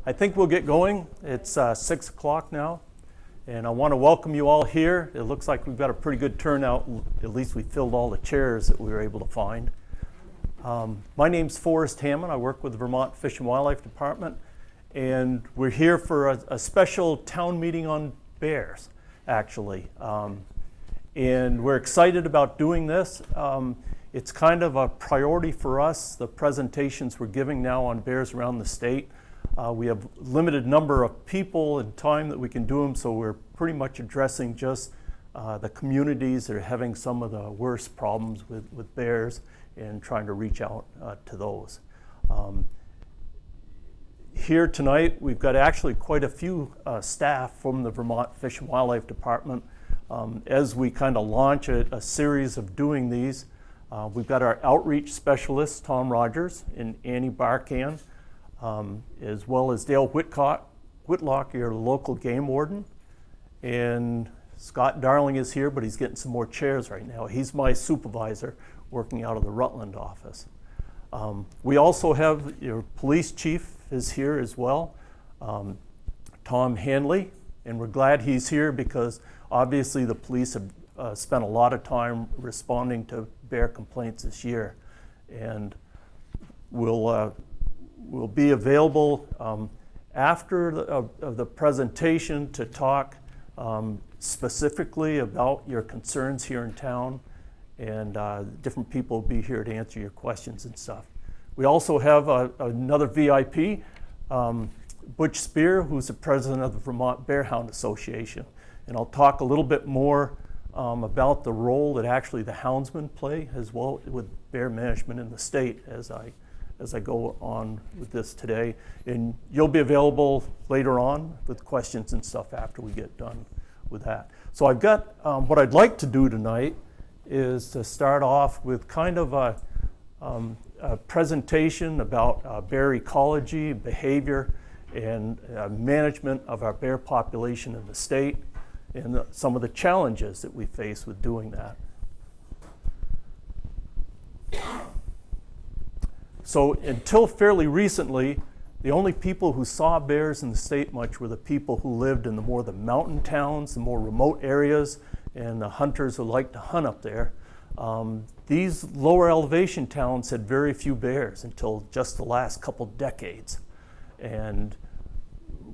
I think we'll get going. It's 6 o'clock now, and I want to welcome you all here. It looks like we've got a pretty good turnout. At least we filled all the chairs that we were able to find. My name's Forrest Hammond. I work with the Vermont Fish and Wildlife Department, and we're here for a special town meeting on bears, actually. And we're excited about doing this. It's kind of a priority for us, the presentations we're giving now on bears around the state. We have limited number of people and time that we can do them, so we're pretty much addressing just the communities that are having some of the worst problems with bears and trying to reach out to those. Here tonight, we've got actually quite a few staff from the Vermont Fish and Wildlife Department. As we kind of launch a series of doing these, we've got our outreach specialists, Tom Rogers and Annie Barkan, as well as Dale Whitlock, your local game warden. And Scott Darling is here, but he's getting some more chairs right now. He's my supervisor working out of the Rutland office. We also have your police chief is here as well, Tom Hanley, and we're glad he's here because obviously the police have spent a lot of time responding to bear complaints this year, and we'll be available after the presentation to talk specifically about your concerns here in town, and different people will be here to answer your questions and stuff. We also have another VIP, Butch Spear, who's the president of the Vermont Bear Hound Association, and I'll talk a little bit more about the role that actually the houndsmen play as well with bear management in the state as I go on with this today. And you'll be available later on with questions and stuff after we get done with that. So I've got, what I'd like to do tonight is to start off with kind of a presentation about bear ecology, behavior, and management of our bear population in the state, and some of the challenges that we face with doing that. So until fairly recently, the only people who saw bears in the state much were the people who lived in the mountain towns, the more remote areas, and the hunters who liked to hunt up there. These lower elevation towns had very few bears until just the last couple decades. And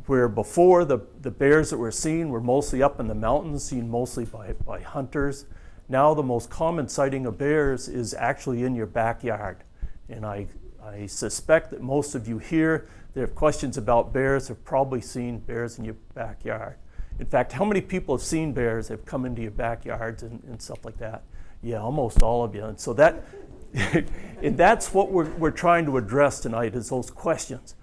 where before the bears that were seen were mostly up in the mountains, seen mostly by hunters, now the most common sighting of bears is actually in your backyard. And I suspect that most of you here that have questions about bears have probably seen bears in your backyard. In fact, how many people have seen bears have come into your backyards and stuff like that? Yeah, almost all of you. And so that, and that's what we're trying to address tonight is those questions.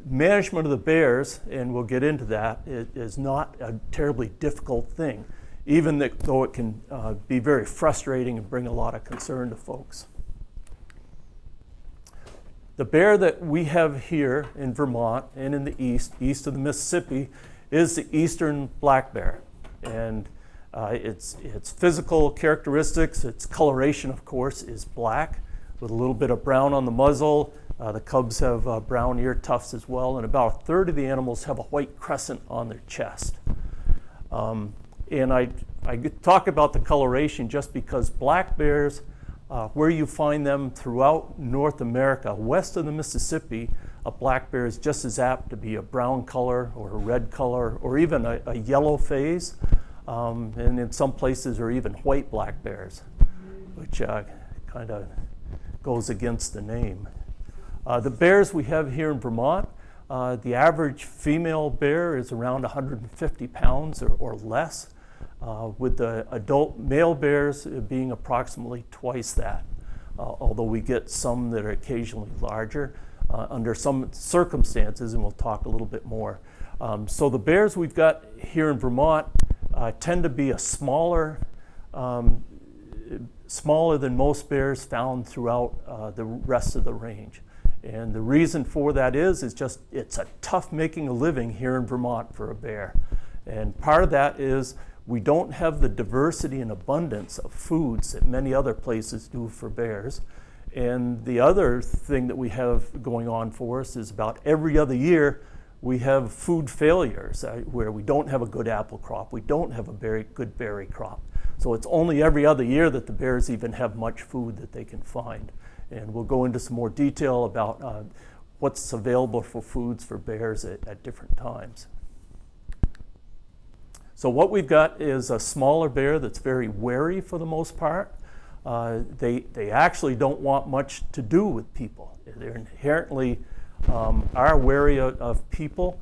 Management of the bears, and we'll get into that, is not a terribly difficult thing, even though it can be very frustrating and bring a lot of concern to folks. The bear that we have here in Vermont and in the east of the Mississippi, is the eastern black bear. And its physical characteristics, its coloration, of course, is black with a little bit of brown on the muzzle. The cubs have brown ear tufts as well, and about a third of the animals have a white crescent on their chest. And I talk about the coloration just because black bears, where you find them throughout North America, west of the Mississippi, a black bear is just as apt to be a brown color or a red color or even a yellow phase. And in some places are even white black bears, which kind of goes against the name. The bears we have here in Vermont, the average female bear is around 150 pounds or less, with the adult male bears being approximately twice that, although we get some that are occasionally larger under some circumstances, and we'll talk a little bit more. So the bears we've got here in Vermont tend to be a smaller than most bears found throughout the rest of the range. And the reason for that is just it's a tough making a living here in Vermont for a bear. And part of that is we don't have the diversity and abundance of foods that many other places do for bears. And the other thing that we have going on for us is about every other year we have food failures where we don't have a good apple crop, we don't have a very good berry crop. So it's only every other year that the bears even have much food that they can find. And we'll go into some more detail about what's available for foods for bears at different times. So what we've got is a smaller bear that's very wary for the most part. They actually don't want much to do with people. They're inherently are wary of people.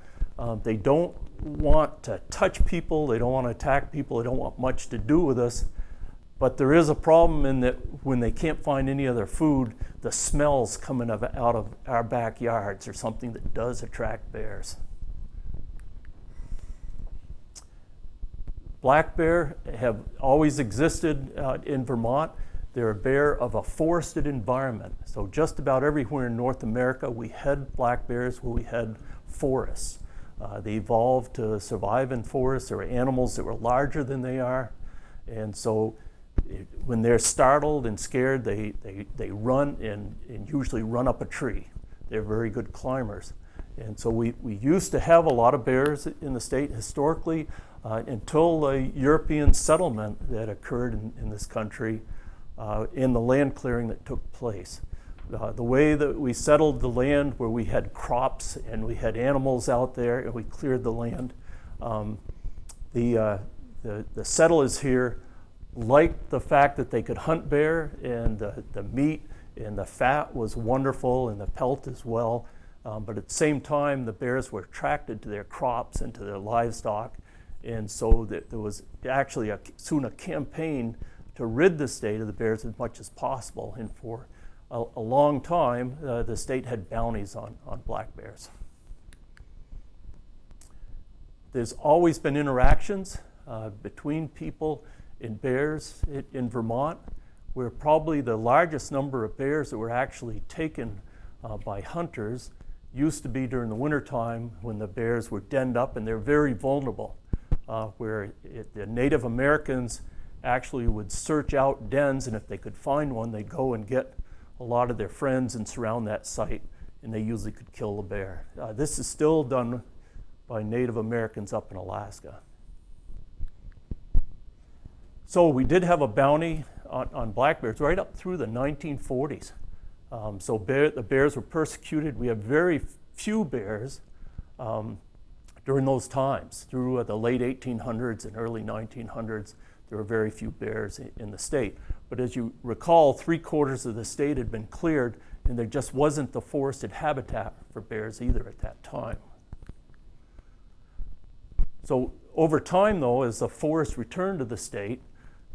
They don't want to touch people. They don't want to attack people. They don't want much to do with us. But there is a problem in that when they can't find any other food, the smells coming out of our backyards are something that does attract bears. Black bear have always existed in Vermont. They're a bear of a forested environment. So just about everywhere in North America, we had black bears where we had forests. They evolved to survive in forests. There were animals that were larger than they are. And so when they're startled and scared, they run and usually run up a tree. They're very good climbers. And so we used to have a lot of bears in the state historically until the European settlement that occurred in this country in the land clearing that took place. The way that we settled the land where we had crops and we had animals out there and we cleared the land, the settlers here liked the fact that they could hunt bear, and the meat and the fat was wonderful and the pelt as well. But at the same time, the bears were attracted to their crops and to their livestock. And so there was actually soon a campaign to rid the state of the bears as much as possible. And for a long time, the state had bounties on black bears. There's always been interactions between people and bears in Vermont. We're probably the largest number of bears that were actually taken by hunters used to be during the wintertime when the bears were denned up, and they're very vulnerable, where the Native Americans actually would search out dens, and if they could find one, they'd go and get a lot of their friends and surround that site, and they usually could kill the bear. This is still done by Native Americans up in Alaska. So we did have a bounty on black bears right up through the 1940s. So the bears were persecuted. We have very few bears during those times. Through the late 1800s and early 1900s, there were very few bears in the state. But as you recall, 3/4 of the state had been cleared, and there just wasn't the forested habitat for bears either at that time. So over time, though, as the forest returned to the state,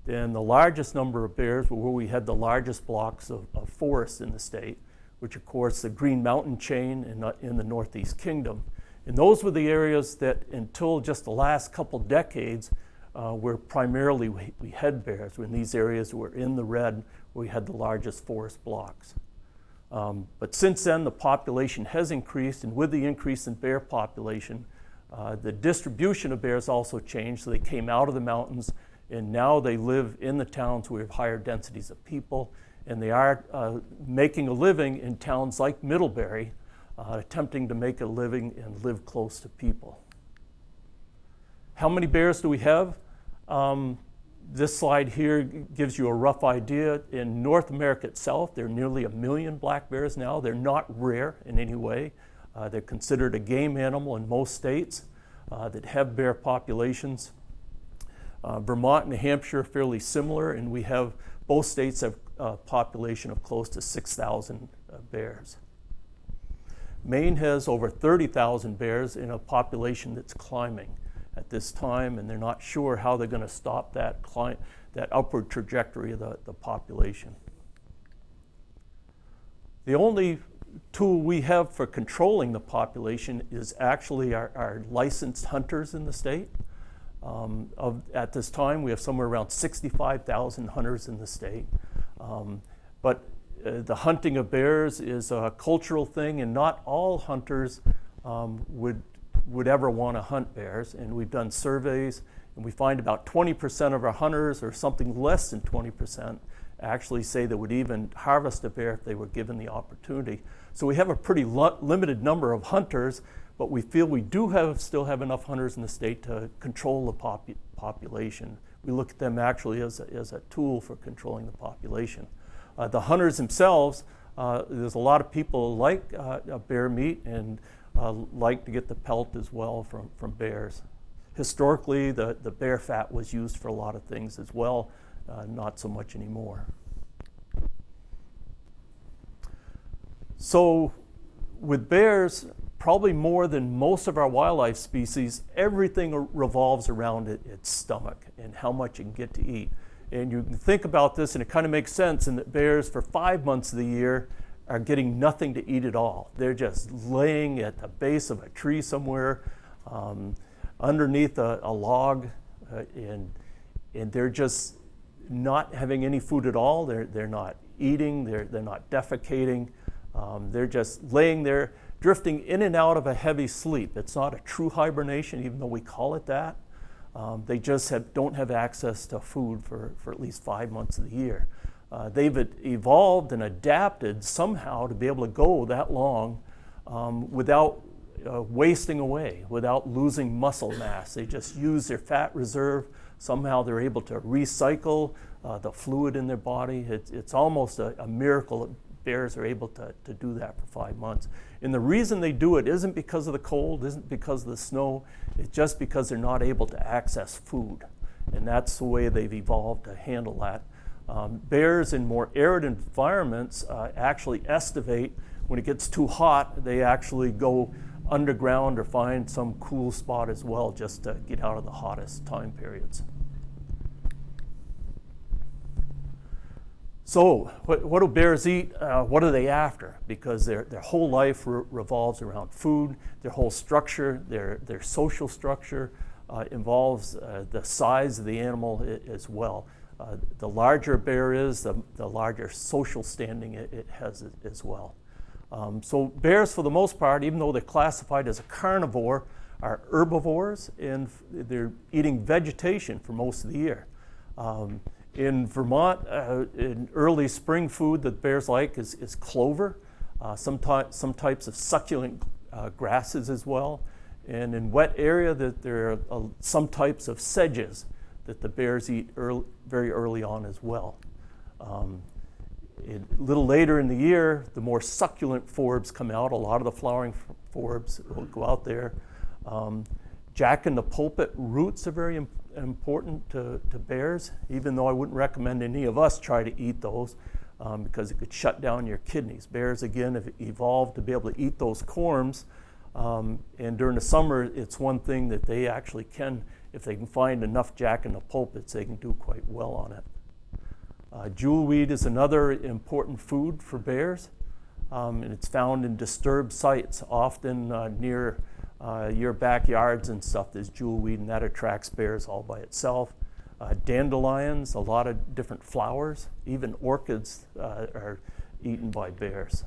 then the largest number of bears were where we had the largest blocks of forest in the state, which of course the Green Mountain chain in the Northeast Kingdom. And those were the areas that until just the last couple decades where primarily we had bears. In these areas were in the red where we had the largest forest blocks. But since then the population has increased, and with the increase in bear population, the distribution of bears also changed. So they came out of the mountains, and now they live in the towns where we have higher densities of people, and they are making a living in towns like Middlebury, attempting to make a living and live close to people. How many bears do we have? This slide here gives you a rough idea. In North America itself, there are nearly 1 million black bears now. They're not rare in any way. They're considered a game animal in most states that have bear populations. Vermont and New Hampshire are fairly similar, and we have, both states have a population of close to 6,000 bears. Maine has over 30,000 bears in a population that's climbing at this time, and they're not sure how they're going to stop that upward trajectory of the population. The only tool we have for controlling the population is actually our licensed hunters in the state. At this time, we have somewhere around 65,000 hunters in the state. But the hunting of bears is a cultural thing, and not all hunters would ever want to hunt bears. And we've done surveys, and we find about 20% of our hunters, or something less than 20%, actually say they would even harvest a bear if they were given the opportunity. So we have a pretty limited number of hunters, but we feel we do still have enough hunters in the state to control the population. We look at them actually as a tool for controlling the population. The hunters themselves, there's a lot of people like bear meat and like to get the pelt as well from bears. Historically, the bear fat was used for a lot of things as well, not so much anymore. So with bears, probably more than most of our wildlife species, everything revolves around its stomach and how much it can get to eat. And you can think about this, and it kind of makes sense in that bears for 5 months of the year are getting nothing to eat at all. They're just laying at the base of a tree somewhere, underneath a log, and they're just not having any food at all. They're not eating, they're not defecating. They're just laying there, drifting in and out of a heavy sleep. It's not a true hibernation, even though we call it that. They just don't have access to food for at least 5 months of the year. They've evolved and adapted somehow to be able to go that long without wasting away, without losing muscle mass. They just use their fat reserve. Somehow they're able to recycle the fluid in their body. It's almost a miracle that bears are able to do that for 5 months. And the reason they do it isn't because of the cold, isn't because of the snow, it's just because they're not able to access food. And that's the way they've evolved to handle that. Bears in more arid environments actually estivate when it gets too hot. They actually go underground or find some cool spot as well just to get out of the hottest time periods. So what do bears eat? What are they after? Because their whole life revolves around food. Their whole structure, their social structure involves the size of the animal as well. The larger a bear is, the larger social standing it has as well. So bears, for the most part, even though they're classified as a carnivore, are herbivores, and they're eating vegetation for most of the year. In Vermont, in early spring food that bears like is clover, some types of succulent grasses as well. And in wet area, that there are some types of sedges that the bears eat very early on as well. A little later in the year, the more succulent forbs come out. A lot of the flowering forbs will go out there. Jack in the pulpit roots are very important to bears, even though I wouldn't recommend any of us try to eat those because it could shut down your kidneys. Bears, again, have evolved to be able to eat those corms, and during the summer, it's one thing that they actually can, if they can find enough jack in the pulpits, they can do quite well on it. Jewelweed is another important food for bears, and it's found in disturbed sites, often near your backyards and stuff. There's jewelweed, and that attracts bears all by itself. Dandelions, a lot of different flowers, even orchids are eaten by bears.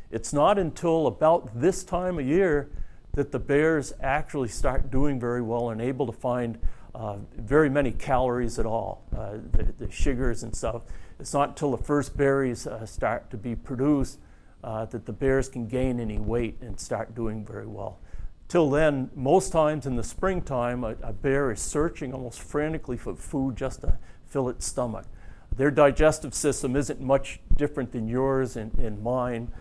It's not until about this time of year that the bears actually start doing very well and able to find very many calories at all, the sugars and stuff. It's not until the first berries start to be produced that the bears can gain any weight and start doing very well. Till then, most times in the springtime, a bear is searching almost frantically for food just to fill its stomach. Their digestive system isn't much different than yours and mine.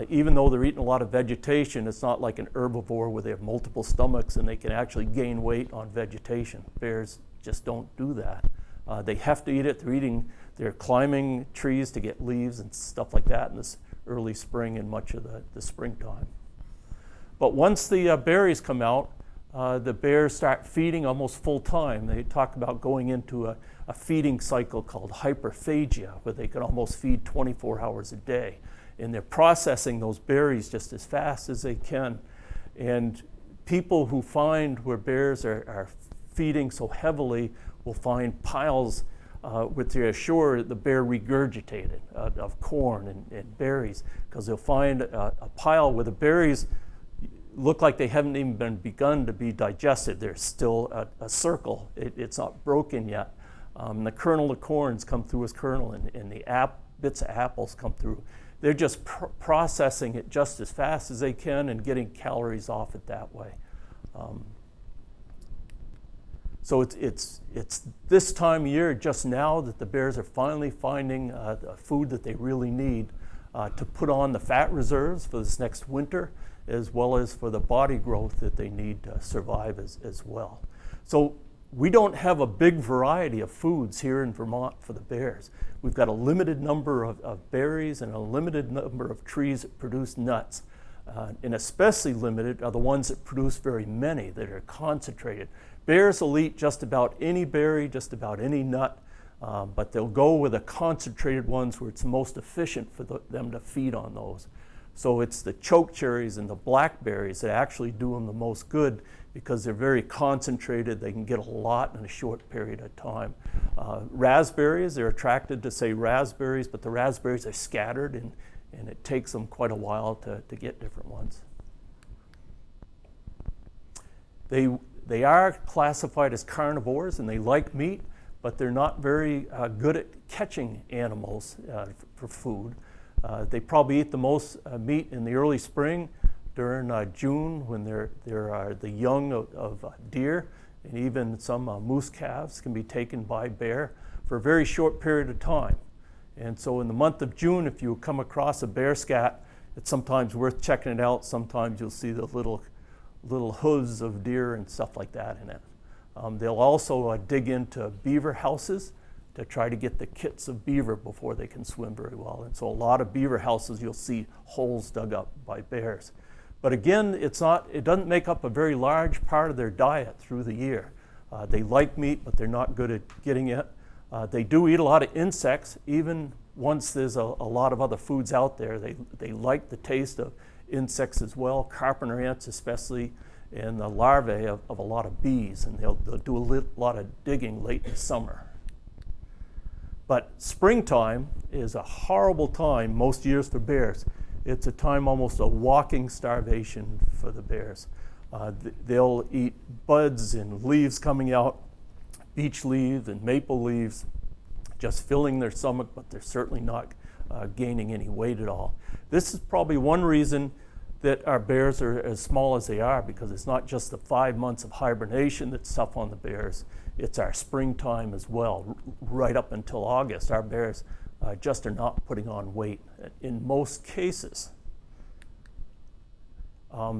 Even though they're eating a lot of vegetation, it's not like an herbivore where they have multiple stomachs and they can actually gain weight on vegetation. Bears just don't do that. They have to eat it. They're climbing trees to get leaves and stuff like that in this early spring and much of the springtime. But once the berries come out, the bears start feeding almost full time. They talk about going into a feeding cycle called hyperphagia, where they can almost feed 24 hours a day. And they're processing those berries just as fast as they can. And people who find where bears are feeding so heavily will find piles which they're sure the bear regurgitated of corn and berries, because they'll find a pile where the berries look like they haven't even begun to be digested. There's still a circle. It's not broken yet. The kernel of corns come through as kernel, and the bits of apples come through. They're just processing it just as fast as they can and getting calories off it that way. So it's this time of year, just now, that the bears are finally finding the food that they really need to put on the fat reserves for this next winter, as well as for the body growth that they need to survive as well. So we don't have a big variety of foods here in Vermont for the bears. We've got a limited number of berries and a limited number of trees that produce nuts. And especially limited are the ones that produce very many, that are concentrated. Bears will eat just about any berry, just about any nut, but they'll go with the concentrated ones where it's most efficient for them to feed on those. So it's the chokecherries and the blackberries that actually do them the most good, because they're very concentrated. They can get a lot in a short period of time. Raspberries, they're attracted to, say, raspberries, but the raspberries are scattered, and it takes them quite a while to get different ones. They are classified as carnivores, and they like meat, but they're not very good at catching animals for food. They probably eat the most meat in the early spring, during June, when there are the young of deer, and even some moose calves can be taken by bear for a very short period of time. And so in the month of June, if you come across a bear scat, it's sometimes worth checking it out. Sometimes you'll see the little hooves of deer and stuff like that in it. They'll also dig into beaver houses to try to get the kits of beaver before they can swim very well. And so a lot of beaver houses, you'll see holes dug up by bears. But again, it doesn't make up a very large part of their diet through the year. They like meat, but they're not good at getting it. They do eat a lot of insects, even once there's a lot of other foods out there. They like the taste of insects as well, carpenter ants especially, and the larvae of a lot of bees, and they'll do a lot of digging late in the summer. But springtime is a horrible time most years for bears. It's a time almost of walking starvation for the bears. They'll eat buds and leaves coming out, beech leaves and maple leaves, just filling their stomach, but they're certainly not gaining any weight at all. This is probably one reason that our bears are as small as they are, because it's not just the 5 months of hibernation that's tough on the bears, it's our springtime as well. Right up until August, our bears just are not putting on weight in most cases.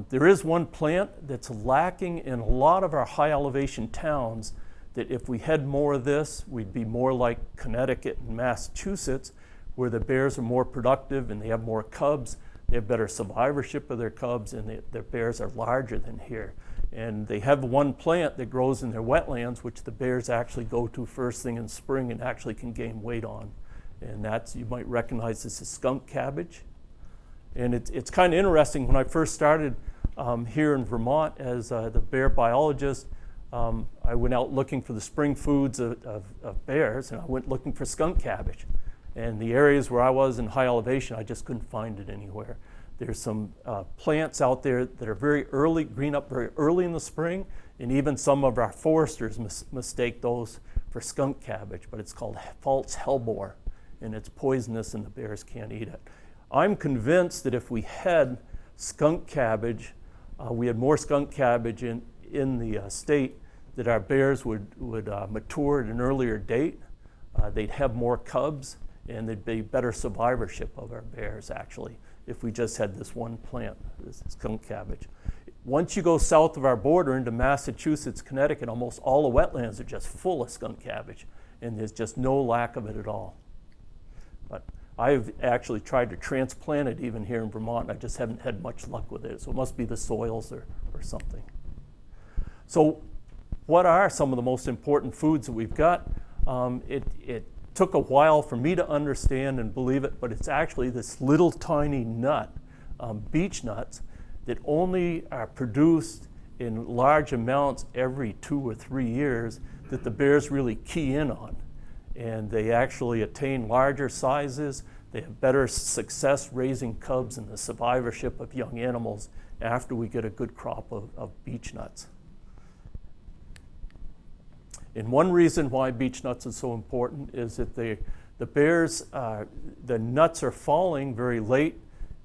There is one plant that's lacking in a lot of our high elevation towns, that if we had more of this, we'd be more like Connecticut and Massachusetts, where the bears are more productive and they have more cubs. They have better survivorship of their cubs, and their bears are larger than here. And they have one plant that grows in their wetlands, which the bears actually go to first thing in spring and actually can gain weight on. And that's, you might recognize this as skunk cabbage. And it's kind of interesting. When I first started here in Vermont as the bear biologist, I went out looking for the spring foods of bears, and I went looking for skunk cabbage. And the areas where I was in high elevation, I just couldn't find it anywhere. There's some plants out there that are very early, green up very early in the spring, and even some of our foresters mistake those for skunk cabbage, but it's called false hellebore, and it's poisonous and the bears can't eat it. I'm convinced that if we had skunk cabbage, we had more skunk cabbage in the state, that our bears would mature at an earlier date. They'd have more cubs, and there'd be better survivorship of our bears, actually, if we just had this one plant, this skunk cabbage. Once you go south of our border into Massachusetts, Connecticut, almost all the wetlands are just full of skunk cabbage, and there's just no lack of it at all. But I've actually tried to transplant it even here in Vermont, and I just haven't had much luck with it, so it must be the soils or something. So what are some of the most important foods that we've got? It took a while for me to understand and believe it, but it's actually this little tiny nut, beech nuts, that only are produced in large amounts every 2 or 3 years, that the bears really key in on. And they actually attain larger sizes. They have better success raising cubs and the survivorship of young animals after we get a good crop of beech nuts. And one reason why beech nuts is so important is that the bears, the nuts are falling very late,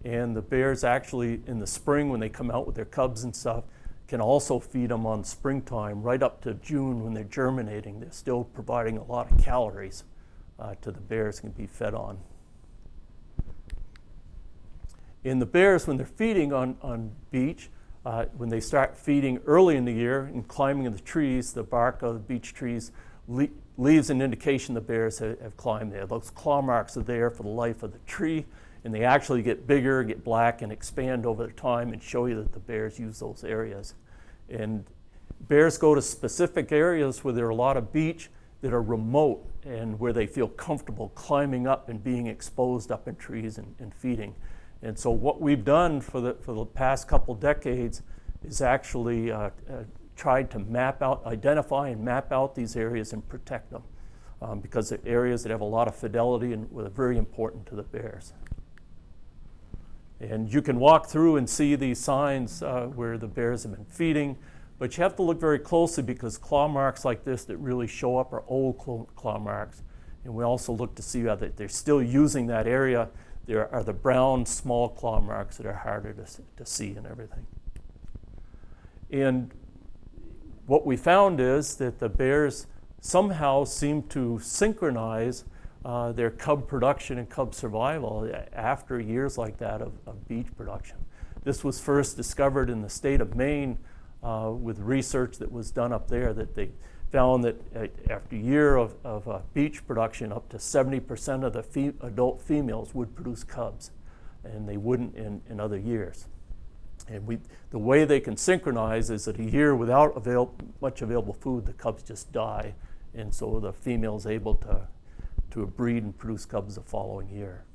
and the bears actually in the spring when they come out with their cubs and stuff can also feed them on springtime right up to June when they're germinating. They're still providing a lot of calories to the bears can be fed on. In the bears, when they're feeding on beech, when they start feeding early in the year and climbing in the trees, the bark of the beech trees leaves an indication the bears have climbed there. Those claw marks are there for the life of the tree, and they actually get bigger, get black, and expand over time and show you that the bears use those areas. And bears go to specific areas where there are a lot of beech that are remote and where they feel comfortable climbing up and being exposed up in trees and feeding. And so what we've done for the past couple decades is actually tried to identify and map out these areas and protect them because they're areas that have a lot of fidelity and are very important to the bears. And you can walk through and see these signs where the bears have been feeding, but you have to look very closely because claw marks like this that really show up are old claw marks. And we also look to see that they're still using that area. There are the brown small claw marks that are harder to see and everything. And what we found is that the bears somehow seem to synchronize their cub production and cub survival after years like that of beech production. This was first discovered in the state of Maine with research that was done up there, that they found that after a year of beech production, up to 70% of the adult females would produce cubs, and they wouldn't in other years. And the way they can synchronize is that a year without much available food, the cubs just die, and so the female is able to breed and produce cubs the following year.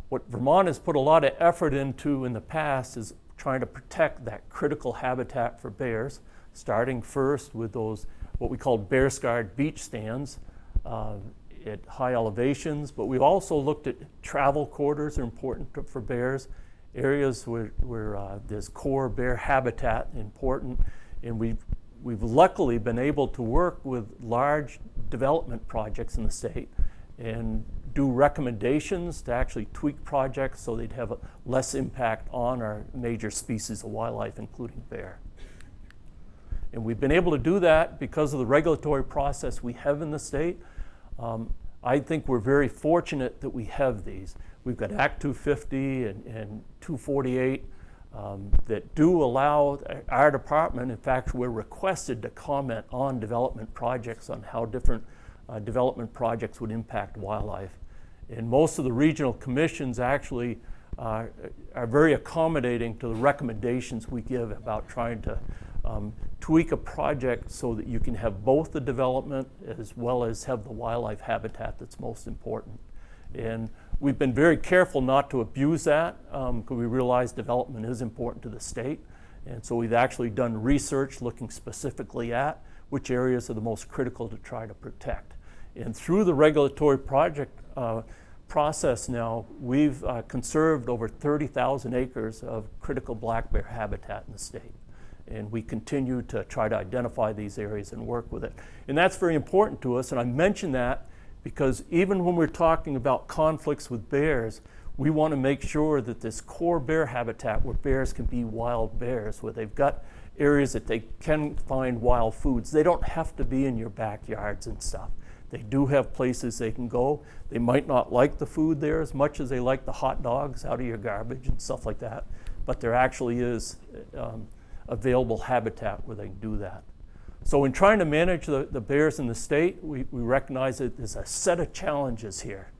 What Vermont has put a lot of effort into in the past is trying to protect that critical habitat for bears, starting first with those what we call bear-scarred beech stands at high elevations, but we've also looked at travel corridors are important for bears, areas where there's core bear habitat important, and we've luckily been able to work with large development projects in the state and do recommendations to actually tweak projects so they'd have less impact on our major species of wildlife, including bear. And we've been able to do that because of the regulatory process we have in the state. I think we're very fortunate that we have these. We've got Act 250 and 248 that do allow our department, in fact, we're requested to comment on development projects, on how different development projects would impact wildlife. And most of the regional commissions actually are very accommodating to the recommendations we give about trying to tweak a project so that you can have both the development as well as have the wildlife habitat that's most important. And we've been very careful not to abuse that because we realize development is important to the state. And so we've actually done research looking specifically at which areas are the most critical to try to protect. And through the regulatory project process now, we've conserved over 30,000 acres of critical black bear habitat in the state. And we continue to try to identify these areas and work with it. And that's very important to us, and I mention that because even when we're talking about conflicts with bears, we want to make sure that this core bear habitat where bears can be wild bears, where they've got areas that they can find wild foods. They don't have to be in your backyards and stuff. They do have places they can go. They might not like the food there as much as they like the hot dogs out of your garbage and stuff like that, but there actually is available habitat where they can do that. So in trying to manage the bears in the state, we recognize that there's a set of challenges here.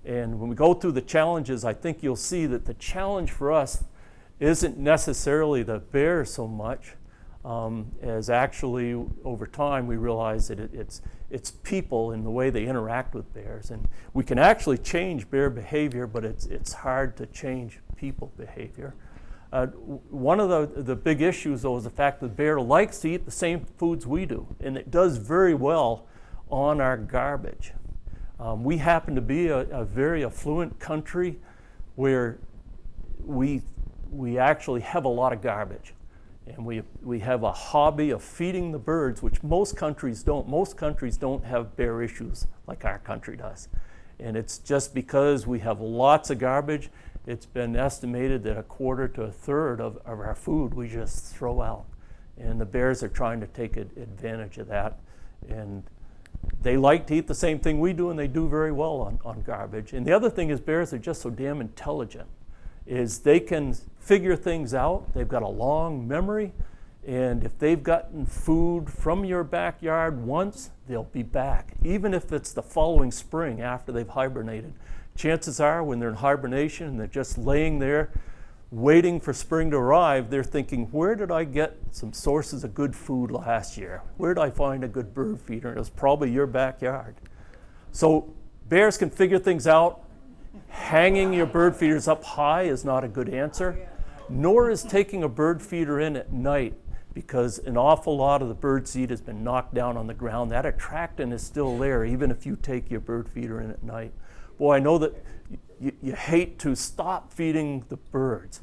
And when we go through the challenges, I think you'll see that the challenge for us isn't necessarily the bears so much, as actually over time we realize that it's people and the way they interact with bears. And we can actually change bear behavior, but it's hard to change people behavior. One of the big issues, though, is the fact that the bear likes to eat the same foods we do, and it does very well on our garbage. We happen to be a very affluent country where we actually have a lot of garbage. And we have a hobby of feeding the birds, which most countries don't. Most countries don't have bear issues like our country does. And it's just because we have lots of garbage. It's been estimated that a quarter to a third of our food we just throw out. And the bears are trying to take advantage of that. And they like to eat the same thing we do, and they do very well on garbage. And the other thing is bears are just so damn intelligent, is they can figure things out. They've got a long memory, and if they've gotten food from your backyard once, they'll be back, even if it's the following spring after they've hibernated. Chances are when they're in hibernation and they're just laying there waiting for spring to arrive, they're thinking, where did I get some sources of good food last year? Where did I find a good bird feeder? And it was probably your backyard. So bears can figure things out. Hanging your bird feeders up high is not a good answer, nor is taking a bird feeder in at night, because an awful lot of the bird seed has been knocked down on the ground. That attractant is still there, even if you take your bird feeder in at night. Boy, I know that you hate to stop feeding the birds,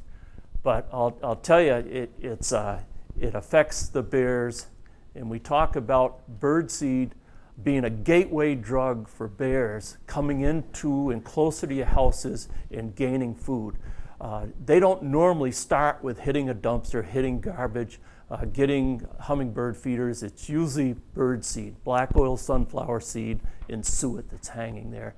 but I'll tell you, it affects the bears. And we talk about bird seed being a gateway drug for bears coming into and closer to your houses and gaining food. They don't normally start with hitting a dumpster, hitting garbage, getting hummingbird feeders. It's usually bird seed, black oil sunflower seed, and suet that's hanging there.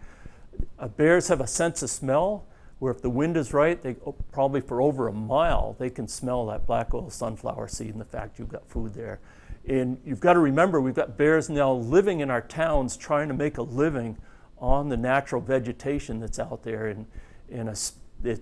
Bears have a sense of smell, where if the wind is right, they probably for over a mile, they can smell that black oil sunflower seed and the fact you've got food there. And you've got to remember, we've got bears now living in our towns trying to make a living on the natural vegetation that's out there. And it's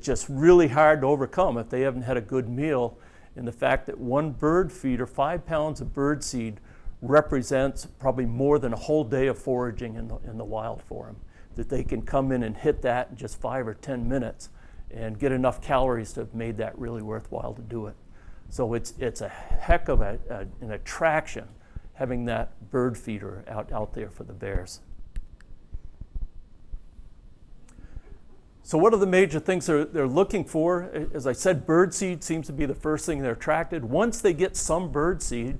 just really hard to overcome if they haven't had a good meal. And the fact that one bird feeder, 5 pounds of bird seed, represents probably more than a whole day of foraging in the wild for them. That they can come in and hit that in just 5 or 10 minutes and get enough calories to have made that really worthwhile to do it. So it's a heck of an attraction having that bird feeder out there for the bears. So what are the major things they're looking for? As I said, bird seed seems to be the first thing they're attracted. Once they get some bird seed,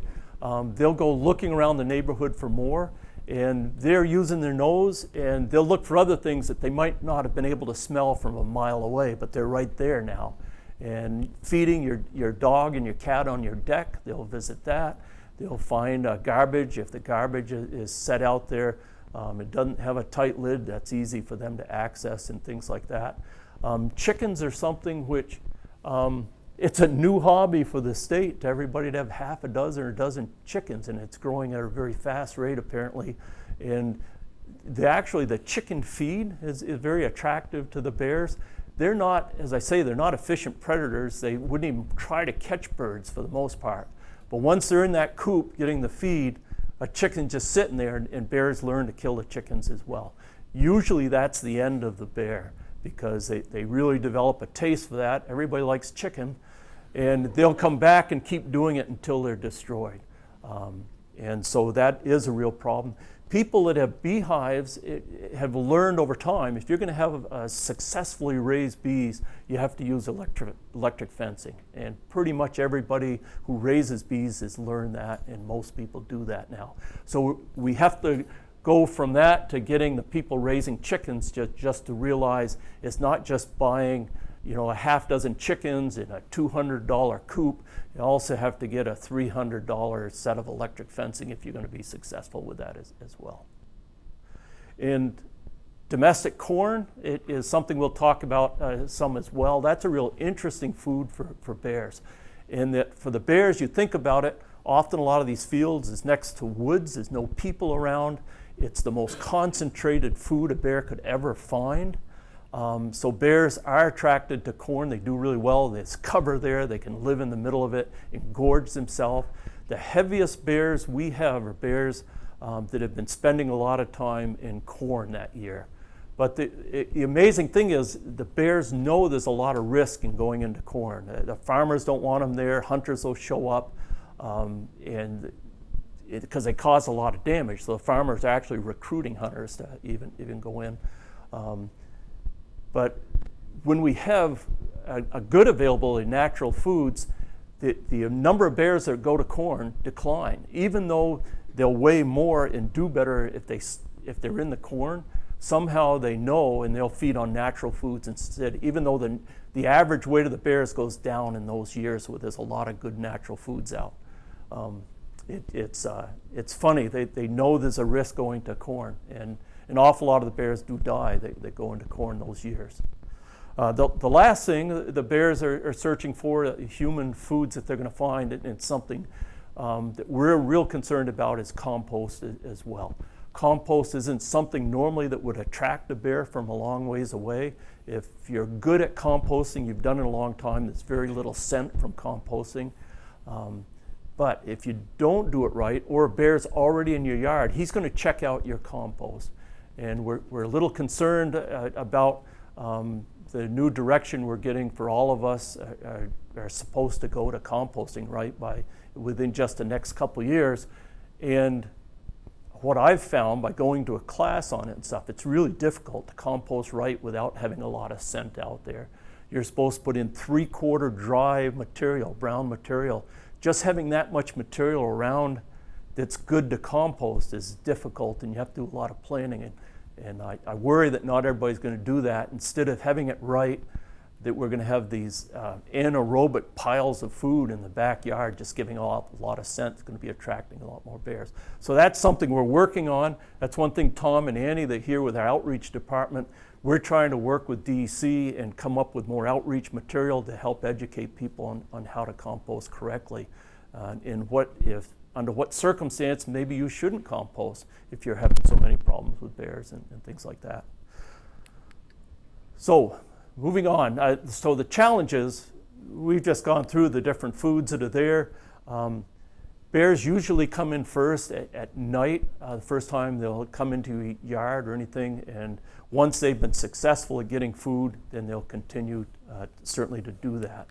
they'll go looking around the neighborhood for more. And they're using their nose, and they'll look for other things that they might not have been able to smell from a mile away, but they're right there now. And feeding your dog and your cat on your deck, they'll visit that. They'll find garbage. If the garbage is set out there, it doesn't have a tight lid, that's easy for them to access and things like that. Chickens are something which it's a new hobby for the state to everybody to have half a dozen or a dozen chickens, and it's growing at a very fast rate apparently. And the chicken feed is very attractive to the bears. They're not, as I say, they're not efficient predators. They wouldn't even try to catch birds for the most part. But once they're in that coop getting the feed, a chicken just sitting there, and bears learn to kill the chickens as well. Usually that's the end of the bear, because they really develop a taste for that. Everybody likes chicken, and they'll come back and keep doing it until they're destroyed. And so that is a real problem. People that have beehives have learned over time, if you're going to have successfully raised bees, you have to use electric fencing. And pretty much everybody who raises bees has learned that, and most people do that now. So we have to go from that to getting the people raising chickens just to realize it's not just buying a half dozen chickens in a $200 coop. You also have to get a $300 set of electric fencing if you're going to be successful with that as well. And domestic corn, it is something we'll talk about some as well. That's a real interesting food for bears. And that for the bears, you think about it, often a lot of these fields is next to woods. There's no people around. It's the most concentrated food a bear could ever find. So bears are attracted to corn. They do really well. There's cover there. They can live in the middle of it and gorge themselves. The heaviest bears we have are bears that have been spending a lot of time in corn that year. But the amazing thing is the bears know there's a lot of risk in going into corn. The farmers don't want them there. Hunters will show up, because they cause a lot of damage. So the farmers are actually recruiting hunters to even go in. But when we have a good availability of natural foods, the number of bears that go to corn decline, even though they'll weigh more and do better if they're in the corn. Somehow they know, and they'll feed on natural foods instead, even though the average weight of the bears goes down in those years where there's a lot of good natural foods out. It's funny, they know there's a risk going to corn, and an awful lot of the bears do die. They go into corn those years. The last thing the bears are searching for, human foods that they're going to find, and it's something that we're real concerned about, is compost as well. Compost isn't something normally that would attract a bear from a long ways away. If you're good at composting, you've done it a long time, there's very little scent from composting. But if you don't do it right, or a bear's already in your yard, he's going to check out your compost. And we're a little concerned about the new direction we're getting for all of us are supposed to go to composting right within just the next couple of years. And what I've found by going to a class on it and stuff, it's really difficult to compost right without having a lot of scent out there. You're supposed to put in 3/4 dry material, brown material. Just having that much material around that's good to compost is difficult, and you have to do a lot of planning. And I worry that not everybody's going to do that. Instead of having it right, that we're going to have these anaerobic piles of food in the backyard just giving off a lot of scent. It's going to be attracting a lot more bears. So that's something we're working on. That's one thing Tom and Annie, they're here with our outreach department. We're trying to work with DEC and come up with more outreach material to help educate people on how to compost correctly. And under what circumstance maybe you shouldn't compost if you're having so many problems with bears and things like that. So moving on, so the challenges, we've just gone through the different foods that are there. Bears usually come in first at night, the first time they'll come into a yard or anything, and once they've been successful at getting food, then they'll continue certainly to do that.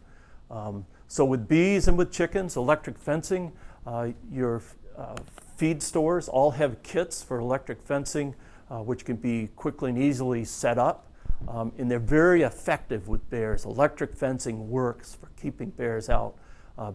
So with bees and with chickens, electric fencing, your feed stores all have kits for electric fencing, which can be quickly and easily set up. And they're very effective with bears. Electric fencing works for keeping bears out.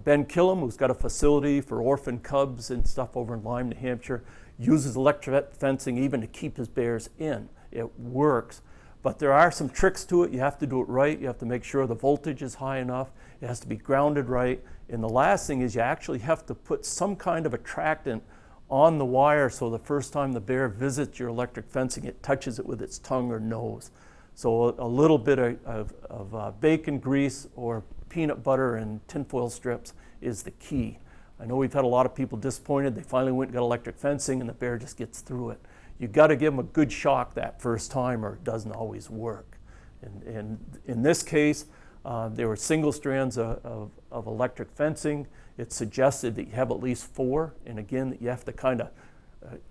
Ben Killam, who's got a facility for orphan cubs and stuff over in Lyme, New Hampshire, uses electric fencing even to keep his bears in. It works. But there are some tricks to it. You have to do it right. You have to make sure the voltage is high enough. It has to be grounded right. And the last thing is you actually have to put some kind of attractant on the wire so the first time the bear visits your electric fencing, it touches it with its tongue or nose. So a little bit of bacon grease or peanut butter and tinfoil strips is the key. I know we've had a lot of people disappointed. They finally went and got electric fencing and the bear just gets through it. You've got to give them a good shock that first time or it doesn't always work. And in this case, there were single strands of electric fencing. It suggested that you have at least 4, and again, that you have to kind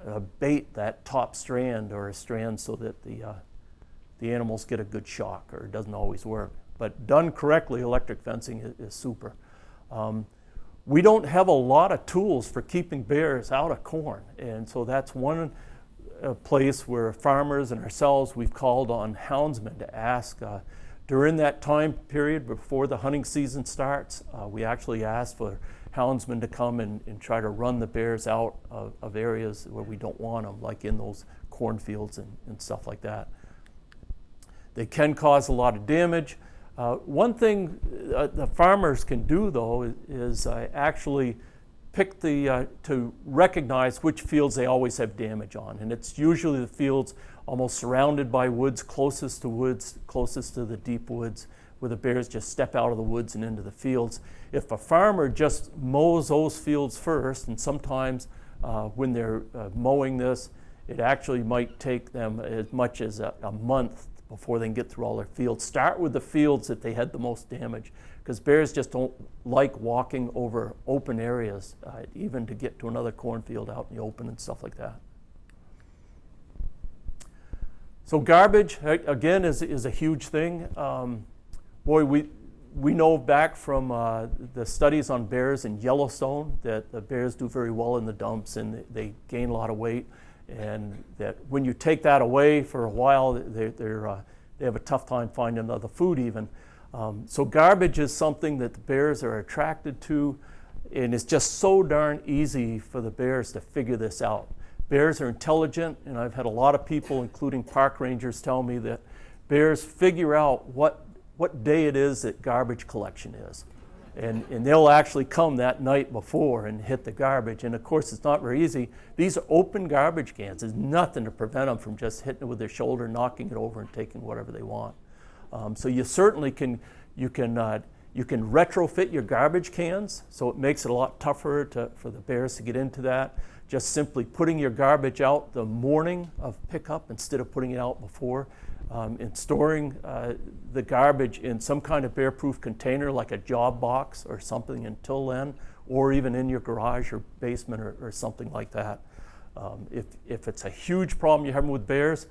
of bait that top strand or a strand so that the animals get a good shock, or it doesn't always work. But done correctly, electric fencing is super. We don't have a lot of tools for keeping bears out of corn, and so that's one place where farmers and ourselves, we've called on houndsmen to ask. During that time period before the hunting season starts, we actually asked for houndsmen to come and try to run the bears out of areas where we don't want them, like in those cornfields and stuff like that. They can cause a lot of damage. One thing the farmers can do, though, is actually pick to recognize which fields they always have damage on. And it's usually the fields almost surrounded by woods, closest to the deep woods, where the bears just step out of the woods and into the fields. If a farmer just mows those fields first, and sometimes when they're mowing this, it actually might take them as much as a month before they can get through all their fields. Start with the fields that they had the most damage, because bears just don't like walking over open areas, even to get to another cornfield out in the open and stuff like that. So garbage, again, is a huge thing. Boy, we know back from the studies on bears in Yellowstone that the bears do very well in the dumps and they gain a lot of weight, and that when you take that away for a while, they have a tough time finding other food even. So garbage is something that the bears are attracted to, and it's just so darn easy for the bears to figure this out. Bears are intelligent, and I've had a lot of people, including park rangers, tell me that bears figure out what day it is that garbage collection is. And they'll actually come that night before and hit the garbage. And of course, it's not very easy. These are open garbage cans. There's nothing to prevent them from just hitting it with their shoulder, knocking it over, and taking whatever they want. So you certainly can retrofit your garbage cans, so it makes it a lot tougher for the bears to get into that. Just simply putting your garbage out the morning of pickup instead of putting it out before, and storing the garbage in some kind of bear-proof container like a job box or something until then, or even in your garage or basement or something like that. If it's a huge problem you're having with bears,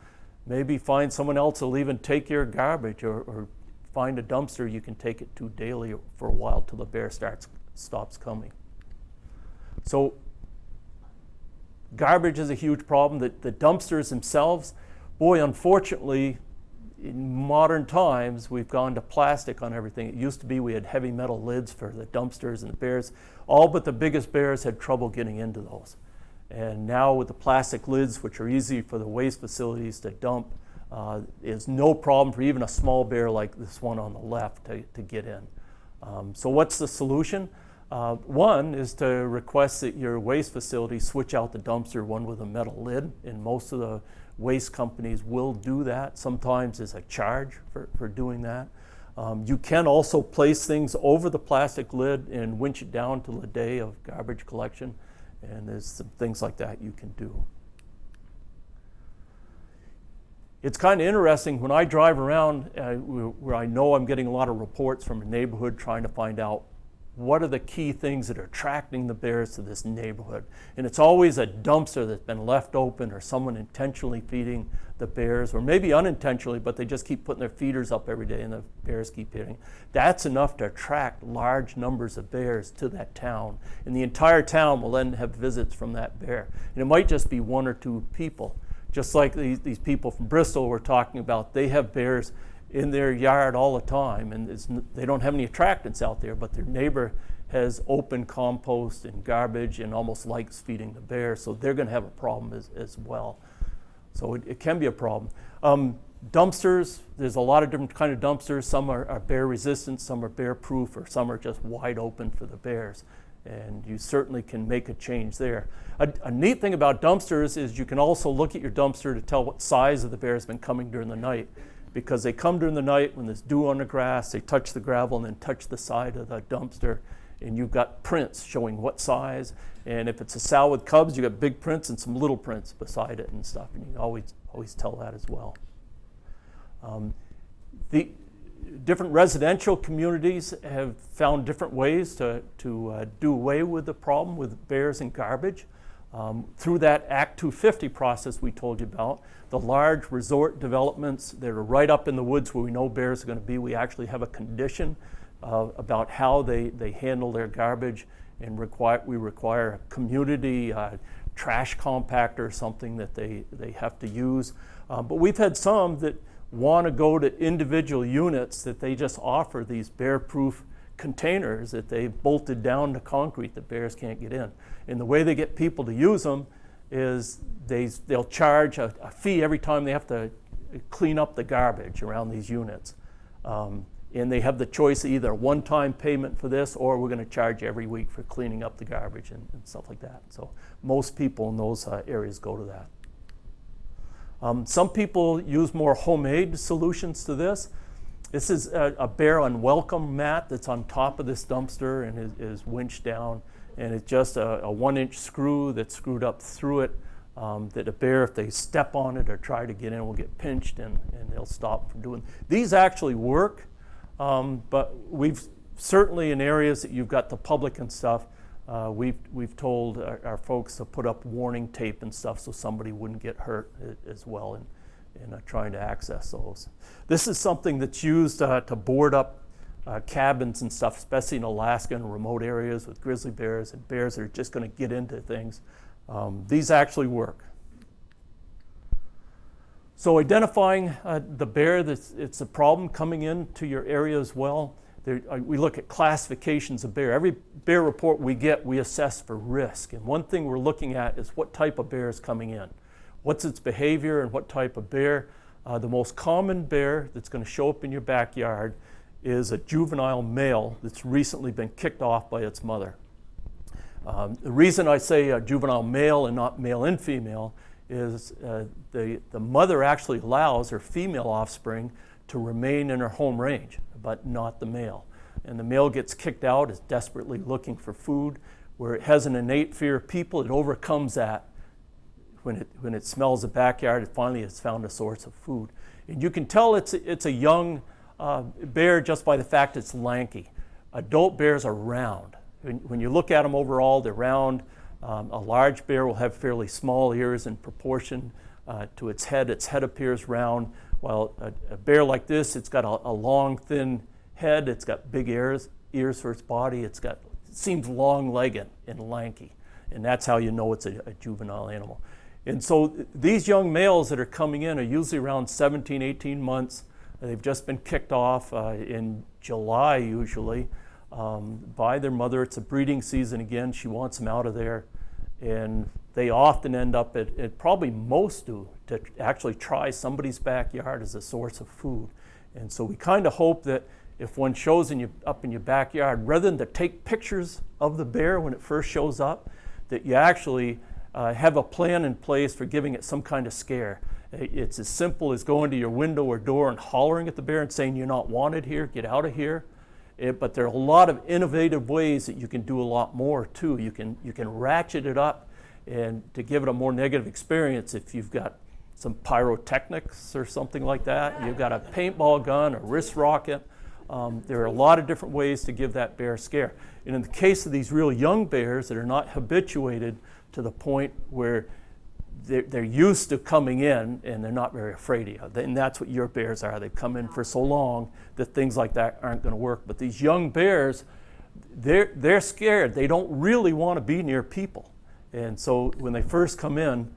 maybe find someone else who'll even take your garbage, or find a dumpster you can take it to daily for a while till the bear stops coming. So garbage is a huge problem. The dumpsters themselves, boy, unfortunately, in modern times, we've gone to plastic on everything. It used to be we had heavy metal lids for the dumpsters, and the bears, all but the biggest bears, had trouble getting into those. And now with the plastic lids, which are easy for the waste facilities to dump, is no problem for even a small bear like this one on the left to get in. So what's the solution? One is to request that your waste facility switch out the dumpster one with a metal lid, and most of the waste companies will do that. Sometimes there's a charge for doing that. You can also place things over the plastic lid and winch it down till the day of garbage collection, and there's some things like that you can do. It's kind of interesting when I drive around where I know I'm getting a lot of reports from a neighborhood trying to find out what are the key things that are attracting the bears to this neighborhood. And it's always a dumpster that's been left open, or someone intentionally feeding the bears, or maybe unintentionally, but they just keep putting their feeders up every day and the bears keep hitting. That's enough to attract large numbers of bears to that town. And the entire town will then have visits from that bear. And it might just be one or two people. Just like these people from Bristol we're talking about, they have bears in their yard all the time, and they don't have any attractants out there, but their neighbor has open compost and garbage and almost likes feeding the bears, so they're going to have a problem as well. So it can be a problem. Dumpsters, there's a lot of different kind of dumpsters. Some are bear resistant, some are bear proof, or some are just wide open for the bears. And you certainly can make a change there. A neat thing about dumpsters is you can also look at your dumpster to tell what size of the bear has been coming during the night, because they come during the night when there's dew on the grass, they touch the gravel and then touch the side of the dumpster, and you've got prints showing what size. And if it's a sow with cubs, you've got big prints and some little prints beside it and stuff, and you can always tell that as well. The different residential communities have found different ways to do away with the problem with bears and garbage. Through that Act 250 process we told you about, the large resort developments that are right up in the woods where we know bears are going to be, we actually have a condition about how they handle their garbage, and we require a community trash compactor or something that they have to use. But we've had some that want to go to individual units that they just offer these bear-proof containers that they bolted down to concrete that bears can't get in. And the way they get people to use them is they'll charge a fee every time they have to clean up the garbage around these units. And they have the choice of either one-time payment for this, or we're going to charge you every week for cleaning up the garbage and stuff like that. So most people in those areas go to that. Some people use more homemade solutions to this. This is a bear unwelcome mat that's on top of this dumpster and is winched down, and it's just a 1-inch screw that's screwed up through it, that a bear, if they step on it or try to get in, will get pinched and they'll stop from doing. These actually work, but we've certainly in areas that you've got the public and stuff, we've told our folks to put up warning tape and stuff so somebody wouldn't get hurt as well in trying to access those. This is something that's used to board up cabins and stuff, especially in Alaska and remote areas with grizzly bears and bears that are just going to get into things. These actually work. So identifying the bear, it's a problem coming into your area as well. We look at classifications of bear. Every bear report we get, we assess for risk. And one thing we're looking at is what type of bear is coming in. What's its behavior and what type of bear? The most common bear that's going to show up in your backyard is a juvenile male that's recently been kicked off by its mother. The reason I say a juvenile male and not male and female is the mother actually allows her female offspring to remain in her home range, but not the male. And the male gets kicked out, is desperately looking for food. Where it has an innate fear of people, it overcomes that. When it smells the backyard, it finally has found a source of food. And you can tell it's a young bear just by the fact it's lanky. Adult bears are round. When you look at them overall, they're round. A large bear will have fairly small ears in proportion to its head. Its head appears round, while a bear like this, it's got a long, thin head. It's got big ears for its body. It seems long-legged and lanky, and that's how you know it's a juvenile animal. And so these young males that are coming in are usually around 17, 18 months. They've just been kicked off in July usually by their mother. It's a breeding season again. She wants them out of there. And they often end up probably most do, to actually try somebody's backyard as a source of food. And so we kind of hope that if one shows up in your backyard, rather than to take pictures of the bear when it first shows up, that you actually have a plan in place for giving it some kind of scare. It's as simple as going to your window or door and hollering at the bear and saying, "You're not wanted here, get out of here." But there are a lot of innovative ways that you can do a lot more too. You can ratchet it up and to give it a more negative experience. If you've got some pyrotechnics or something like that, you've got a paintball gun, a wrist rocket. There are a lot of different ways to give that bear a scare. And in the case of these real young bears that are not habituated to the point where they're used to coming in and they're not very afraid of you. And that's what your bears are. They've come in for so long that things like that aren't going to work. But these young bears, they're scared. They don't really want to be near people. And so when they first come in,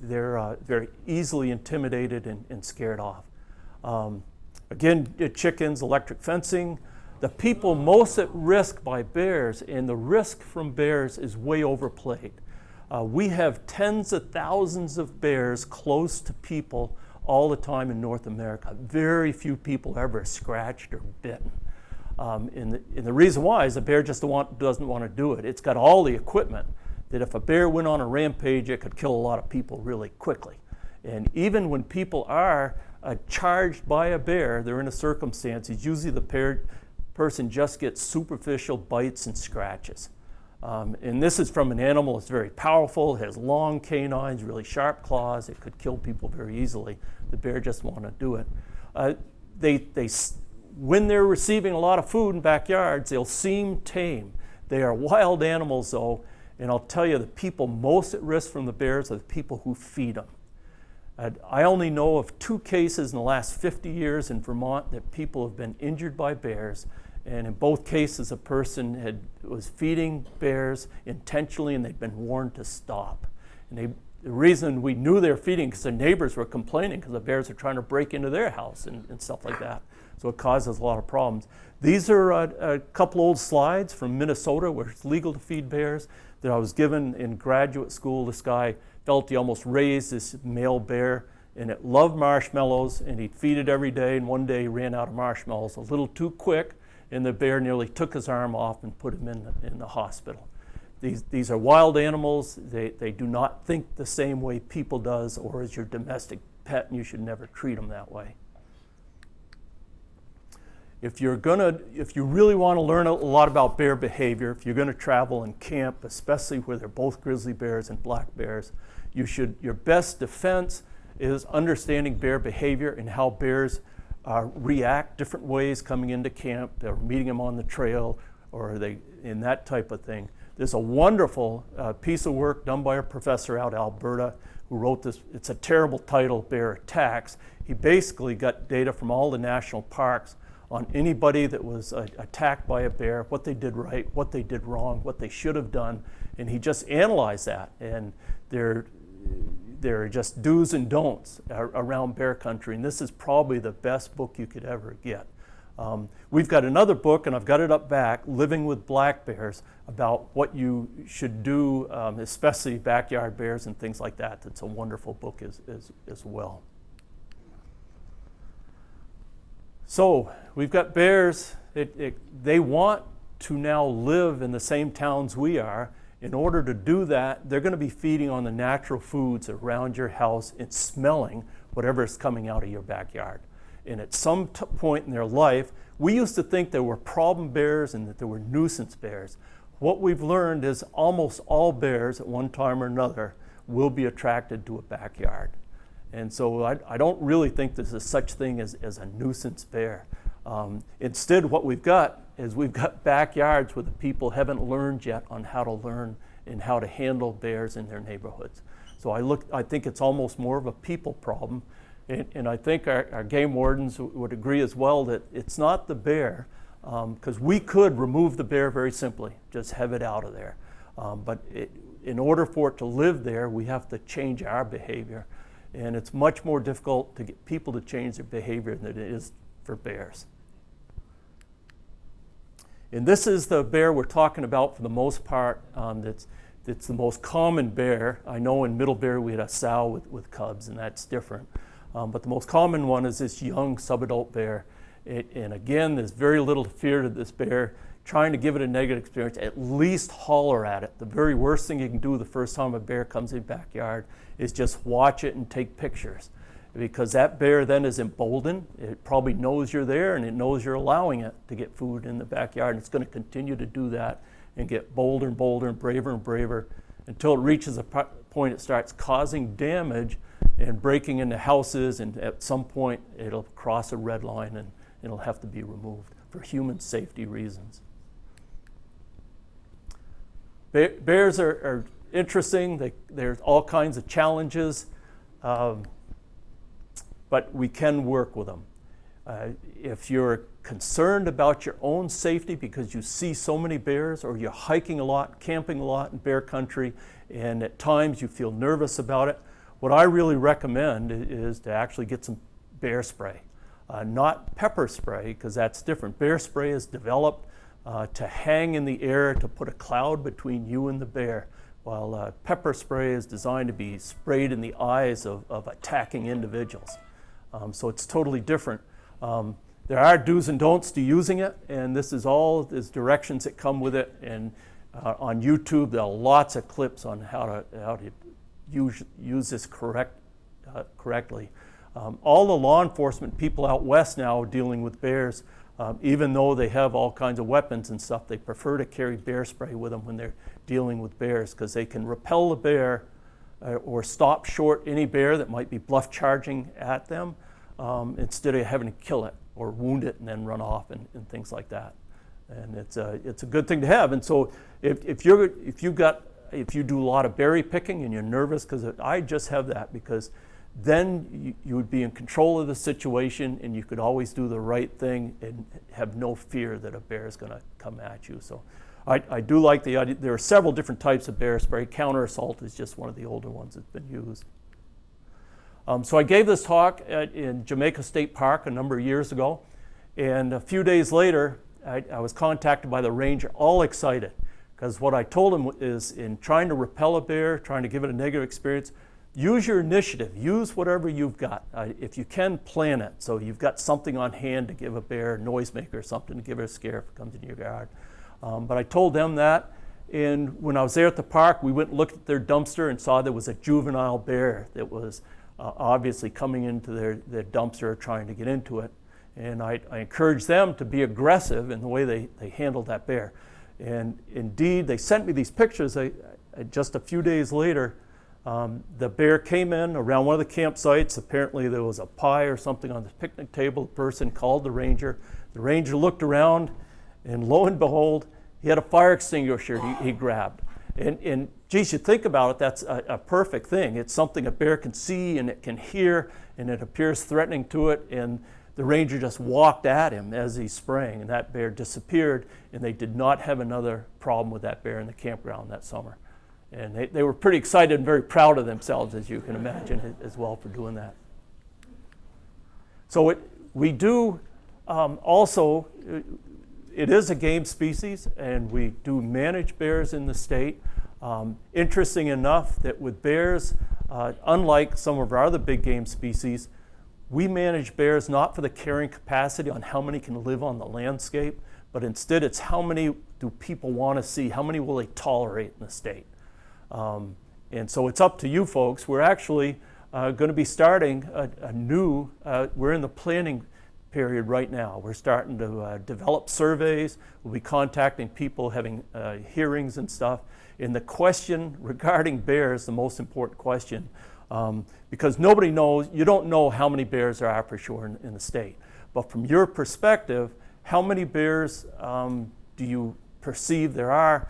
they're very easily intimidated and scared off. Again, chickens, electric fencing. The people most at risk by bears, and the risk from bears is way overplayed. We have tens of thousands of bears close to people all the time in North America. Very few people are ever scratched or bitten. And the reason why is the bear just doesn't want to do it. It's got all the equipment that if a bear went on a rampage, it could kill a lot of people really quickly. And even when people are charged by a bear, they're in a circumstance, usually the person just gets superficial bites and scratches. And this is from an animal that's very powerful, has long canines, really sharp claws. It could kill people very easily. The bear just won't want to do it. When they're receiving a lot of food in backyards, they'll seem tame. They are wild animals though, and I'll tell you the people most at risk from the bears are the people who feed them. I only know of 2 cases in the last 50 years in Vermont that people have been injured by bears. And in both cases, a person was feeding bears intentionally and they'd been warned to stop. And the reason we knew they were feeding because their neighbors were complaining because the bears are trying to break into their house and stuff like that. So it causes a lot of problems. These are a couple old slides from Minnesota where it's legal to feed bears that I was given in graduate school. This guy felt he almost raised this male bear and it loved marshmallows and he'd feed it every day, and one day he ran out of marshmallows a little too quick and the bear nearly took his arm off and put him in the hospital. These are wild animals. They do not think the same way people does or as your domestic pet, and you should never treat them that way. If you really want to learn a lot about bear behavior, if you're going to travel and camp, especially where they're both grizzly bears and black bears, your best defense is understanding bear behavior and how bears react different ways coming into camp, or meeting them on the trail, or in that type of thing. There's a wonderful piece of work done by a professor out of Alberta who wrote this. It's a terrible title, Bear Attacks. He basically got data from all the national parks on anybody that was attacked by a bear, what they did right, what they did wrong, what they should have done, and he just analyzed that. And there are just do's and don'ts around bear country, and this is probably the best book you could ever get. We've got another book, and I've got it up back, Living with Black Bears, about what you should do, especially backyard bears and things like that. That's a wonderful book as well. So we've got bears. They want to now live in the same towns we are. In order to do that, they're going to be feeding on the natural foods around your house and smelling whatever is coming out of your backyard. And at some point in their life, we used to think there were problem bears and that there were nuisance bears. What we've learned is almost all bears at one time or another will be attracted to a backyard. And so I don't really think there's a such thing as a nuisance bear. Instead, what we've got is we've got backyards where the people haven't learned yet on how to learn and how to handle bears in their neighborhoods. So I think it's almost more of a people problem. And I think our game wardens would agree as well that it's not the bear, because we could remove the bear very simply, just have it out of there. But in order for it to live there, we have to change our behavior. And it's much more difficult to get people to change their behavior than it is for bears. And this is the bear we're talking about for the most part. It's the most common bear. I know in Middle Bear we had a sow with cubs, and that's different. But the most common one is this young subadult bear. And again, there's very little fear to this bear. Trying to give it a negative experience, at least holler at it. The very worst thing you can do the first time a bear comes in your backyard is just watch it and take pictures. Because that bear then is emboldened. It probably knows you're there, and it knows you're allowing it to get food in the backyard. And it's going to continue to do that and get bolder and bolder and braver until it reaches a point it starts causing damage and breaking into houses, and at some point it'll cross a red line and it'll have to be removed for human safety reasons. Bears are interesting. There's all kinds of challenges, but we can work with them. If you're concerned about your own safety because you see so many bears, or you're hiking a lot, camping a lot in bear country, and at times you feel nervous about it, what I really recommend is to actually get some bear spray. Not pepper spray, because that's different. Bear spray is developed to hang in the air to put a cloud between you and the bear, while pepper spray is designed to be sprayed in the eyes of attacking individuals. So it's totally different. There are do's and don'ts to using it, and this is all there's directions that come with it. And on YouTube, there are lots of clips on how to use this correctly. All the law enforcement people out west now dealing with bears, even though they have all kinds of weapons and stuff, they prefer to carry bear spray with them when they're dealing with bears, because they can repel the bear or stop short any bear that might be bluff charging at them, instead of having to kill it or wound it and then run off and things like that. And it's a good thing to have. And so if you do a lot of berry picking and you're nervous, because I just have that, because then you would be in control of the situation and you could always do the right thing and have no fear that a bear is going to come at you. So I do like the idea. There are several different types of bear spray. Counter assault is just one of the older ones that's been used. So I gave this talk in Jamaica State Park a number of years ago, and a few days later I was contacted by the ranger, all excited, because what I told him is, in trying to repel a bear, trying to give it a negative experience, use your initiative. Use whatever you've got. If you can, plan it. So you've got something on hand to give a bear, a noisemaker or something, to give it a scare if it comes in your yard. But I told them that, and when I was there at the park, we went and looked at their dumpster and saw there was a juvenile bear that was obviously coming into their dumpster trying to get into it. And I encouraged them to be aggressive in the way they handled that bear. And indeed, they sent me these pictures. Just a few days later, the bear came in around one of the campsites. Apparently there was a pie or something on the picnic table. The person called the ranger. The ranger looked around, and lo and behold, he had a fire extinguisher he grabbed. And geez, you think about it, that's a perfect thing. It's something a bear can see and it can hear, and it appears threatening to it. And the ranger just walked at him as he's spraying, and that bear disappeared, and they did not have another problem with that bear in the campground that summer. And they were pretty excited and very proud of themselves, as you can imagine, as well, for doing that. So we do also, it is a game species, and we do manage bears in the state. Interesting enough that with bears, unlike some of our other big game species, we manage bears not for the carrying capacity on how many can live on the landscape, but instead it's how many do people want to see, how many will they tolerate in the state. And so it's up to you folks. We're actually going to be starting a new, we're in the planning period right now. We're starting to develop surveys. We'll be contacting people, having hearings and stuff. And the question regarding bears, the most important question, because nobody knows, you don't know how many bears there are for sure in the state. But from your perspective, how many bears do you perceive there are?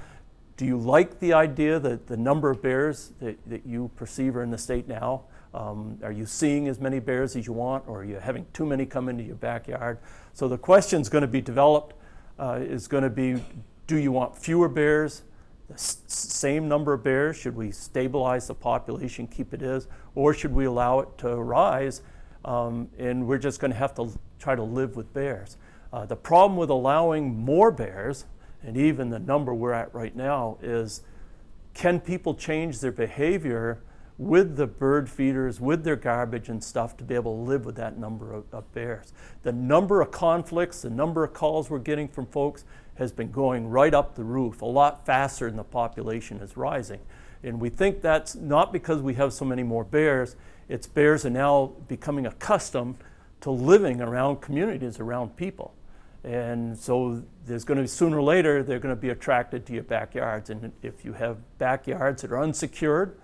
Do you like the idea that the number of bears that you perceive are in the state now? Are you seeing as many bears as you want, or are you having too many come into your backyard? So the question's going to be developed is going to be, do you want fewer bears, the same number of bears? Should we stabilize the population, keep it as, or should we allow it to rise, and we're just going to have to try to live with bears? The problem with allowing more bears, and even the number we're at right now, is can people change their behavior with the bird feeders, with their garbage and stuff, to be able to live with that number of bears? The number of conflicts, the number of calls we're getting from folks has been going right up the roof, a lot faster than the population is rising. And we think that's not because we have so many more bears, it's bears are now becoming accustomed to living around communities, around people. And so there's going to be, sooner or later, they're going to be attracted to your backyards. And if you have backyards that are unsecured,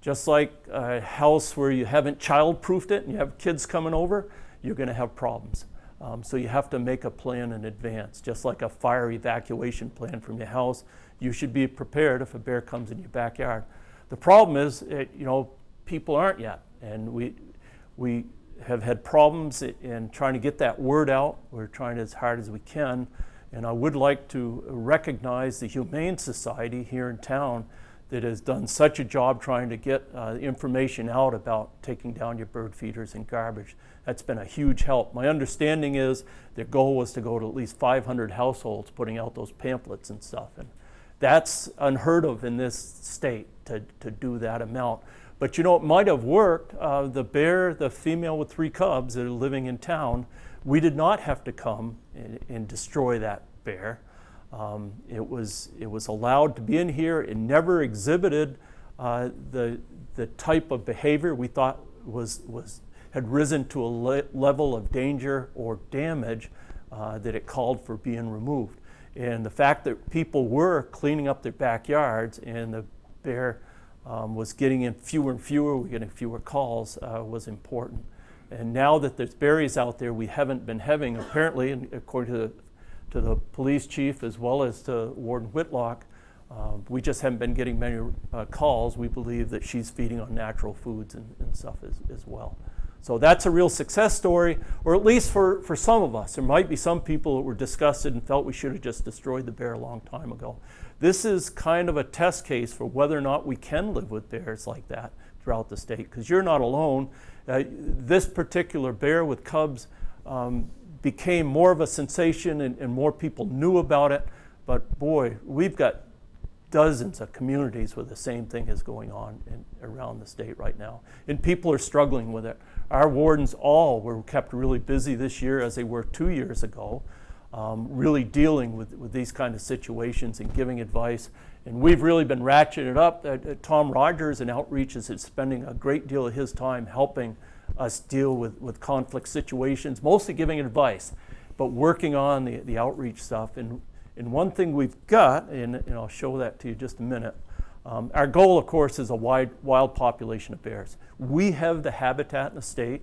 just like a house where you haven't child-proofed it and you have kids coming over, you're going to have problems. So you have to make a plan in advance. Just like a fire evacuation plan from your house, you should be prepared if a bear comes in your backyard. The problem is, people aren't yet. And we have had problems in trying to get that word out. We're trying as hard as we can. And I would like to recognize the Humane Society here in town that has done such a job trying to get information out about taking down your bird feeders and garbage. That's been a huge help. My understanding is their goal was to go to at least 500 households putting out those pamphlets and stuff. And that's unheard of in this state to do that amount. But it might have worked. The bear, the female with 3 cubs that are living in town, we did not have to come and destroy that bear. It was allowed to be in here. It never exhibited the type of behavior we thought had risen to a level of danger or damage that it called for being removed. And the fact that people were cleaning up their backyards and the bear was getting in fewer and fewer, we're getting fewer calls, was important. And now that there's berries out there we haven't been having, apparently, and according to the police chief as well as to Warden Whitlock, we just haven't been getting many calls. We believe that she's feeding on natural foods and stuff as well. So that's a real success story, or at least for some of us. There might be some people that were disgusted and felt we should have just destroyed the bear a long time ago. This is kind of a test case for whether or not we can live with bears like that throughout the state, because you're not alone. This particular bear with cubs became more of a sensation and more people knew about it, but boy, we've got dozens of communities where the same thing is going on around the state right now, and people are struggling with it. Our wardens all were kept really busy this year, as they were 2 years ago, really dealing with these kind of situations and giving advice. And we've really been ratcheting it up. Tom Rogers in Outreach is spending a great deal of his time helping us deal with conflict situations, mostly giving advice, but working on the outreach stuff. And one thing we've got, and I'll show that to you just a minute, our goal, of course, is a wild population of bears. We have the habitat in the state.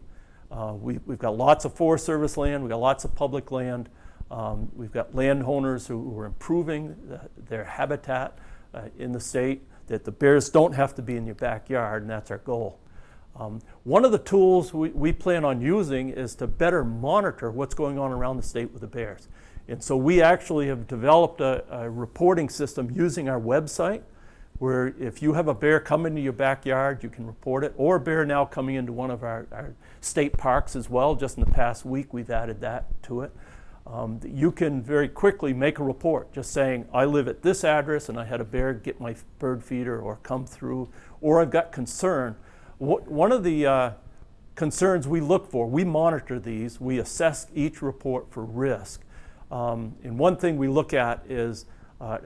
We've got lots of Forest Service land. We've got lots of public land. We've got landowners who are improving their habitat in the state, that the bears don't have to be in your backyard, and that's our goal. One of the tools we plan on using is to better monitor what's going on around the state with the bears. And so we actually have developed a reporting system using our website. where if you have a bear come into your backyard, you can report it, or a bear now coming into one of our state parks as well. Just in the past week, we've added that to it. You can very quickly make a report just saying, I live at this address and I had a bear get my bird feeder or come through, or I've got concern. One of the concerns we look for, we monitor these, we assess each report for risk. And one thing we look at is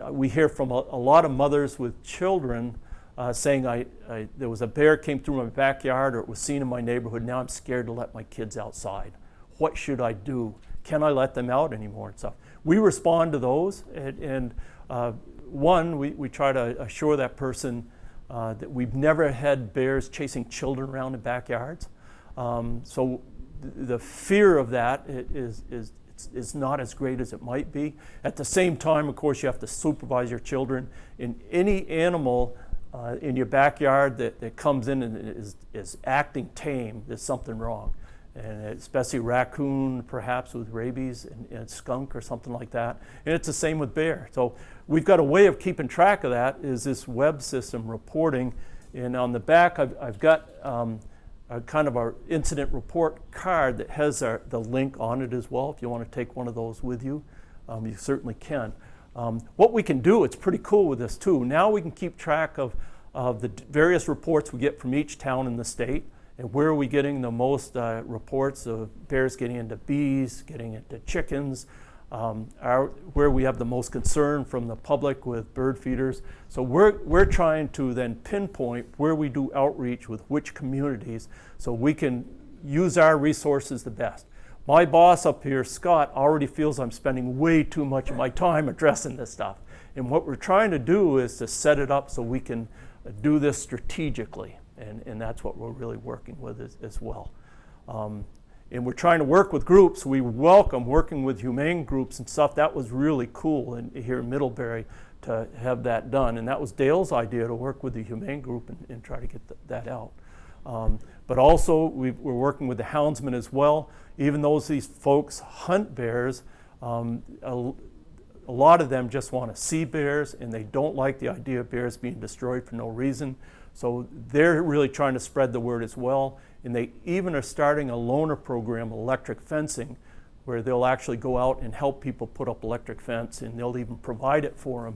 we hear from a lot of mothers with children saying there was a bear came through my backyard, or it was seen in my neighborhood. Now I'm scared to let my kids outside. What should I do? Can I let them out anymore and stuff? We respond to those, and we try to assure that person that we've never had bears chasing children around in backyards. So the fear of that is not as great as it might be. At the same time, of course, you have to supervise your children. In any animal in your backyard that comes in and is acting tame, there's something wrong. And especially raccoon, perhaps with rabies, and skunk or something like that. And it's the same with bear. So we've got a way of keeping track of that, is this web system reporting. And on the back, I've got a kind of our incident report card that has the link on it as well. If you want to take one of those with you, you certainly can. What we can do, it's pretty cool with this too. Now we can keep track of the various reports we get from each town in the state. And where are we getting the most reports of bears getting into bees, getting into chickens, where we have the most concern from the public with bird feeders. So we're trying to then pinpoint where we do outreach with which communities so we can use our resources the best. My boss up here, Scott, already feels I'm spending way too much of my time addressing this stuff. And what we're trying to do is to set it up so we can do this strategically. And that's what we're really working with as well. And we're trying to work with groups. We welcome working with humane groups and stuff. That was really cool here in Middlebury to have that done. And that was Dale's idea, to work with the humane group and try to get that out. But also we're working with the houndsmen as well. Even though these folks hunt bears, a lot of them just want to see bears, and they don't like the idea of bears being destroyed for no reason. So they're really trying to spread the word as well. And they even are starting a loaner program, electric fencing, where they'll actually go out and help people put up electric fence, and they'll even provide it for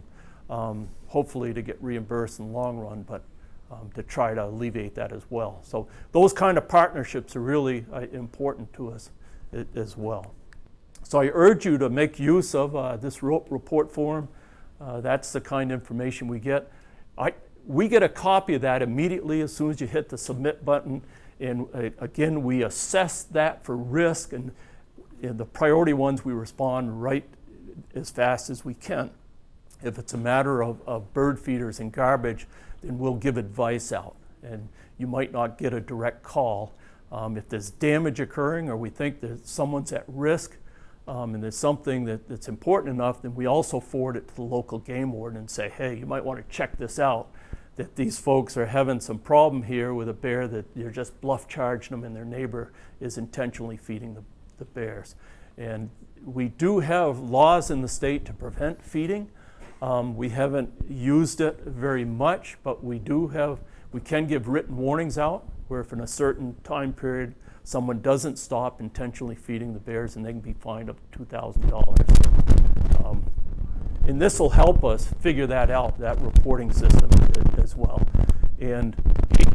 them, hopefully to get reimbursed in the long run, but to try to alleviate that as well. So those kind of partnerships are really important to us as well. So I urge you to make use of this report form. That's the kind of information we get. We get a copy of that immediately as soon as you hit the submit button. And again, we assess that for risk, and the priority ones we respond right as fast as we can. If it's a matter of bird feeders and garbage, then we'll give advice out. And you might not get a direct call. If there's damage occurring, or we think that someone's at risk, and there's something that's important enough, then we also forward it to the local game warden and say, hey, you might want to check this out, that these folks are having some problem here with a bear, that you're just bluff charging them and their neighbor is intentionally feeding the bears. And we do have laws in the state to prevent feeding. We haven't used it very much, but we can give written warnings out, where if in a certain time period someone doesn't stop intentionally feeding the bears, and they can be fined up to $2,000. And this will help us figure that out, that reporting system as well. And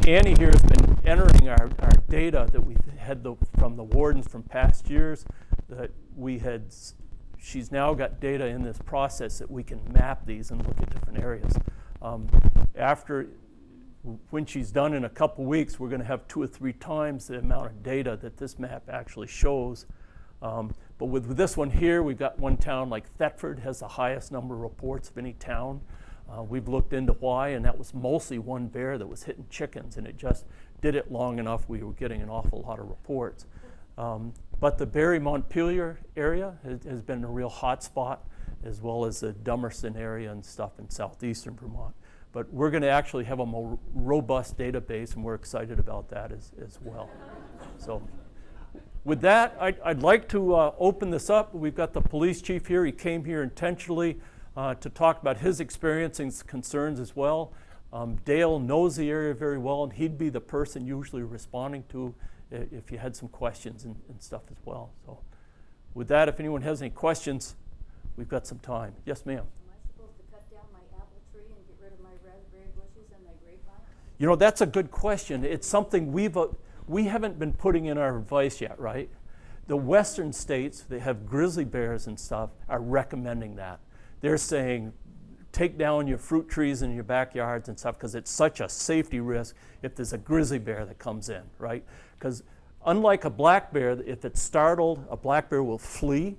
Annie here has been entering our data that we had from the wardens from past years that we had. She's now got data in this process that we can map these and look at different areas. When she's done in a couple weeks, we're going to have 2 or 3 times the amount of data that this map actually shows. But with this one here, we've got one town like Thetford has the highest number of reports of any town. We've looked into why, and that was mostly one bear that was hitting chickens, and it just did it long enough we were getting an awful lot of reports. But the Barry-Montpelier area has been a real hot spot, as well as the Dummerston area and stuff in southeastern Vermont. But we're going to actually have a more robust database, and we're excited about that as well. So with that, I'd like to open this up. We've got the police chief here. He came here intentionally to talk about his experience and concerns as well. Dale knows the area very well, and he'd be the person usually responding to if you had some questions and stuff as well. So with that, if anyone has any questions, we've got some time. Yes, ma'am. Am I supposed to cut down my apple tree and get rid of my raspberry bushes and my grapevine? You know, that's a good question. It's something we haven't been putting in our advice yet, right? The western states, they have grizzly bears and stuff, are recommending that. They're saying, take down your fruit trees in your backyards and stuff because it's such a safety risk if there's a grizzly bear that comes in, right? Because unlike a black bear, if it's startled, a black bear will flee.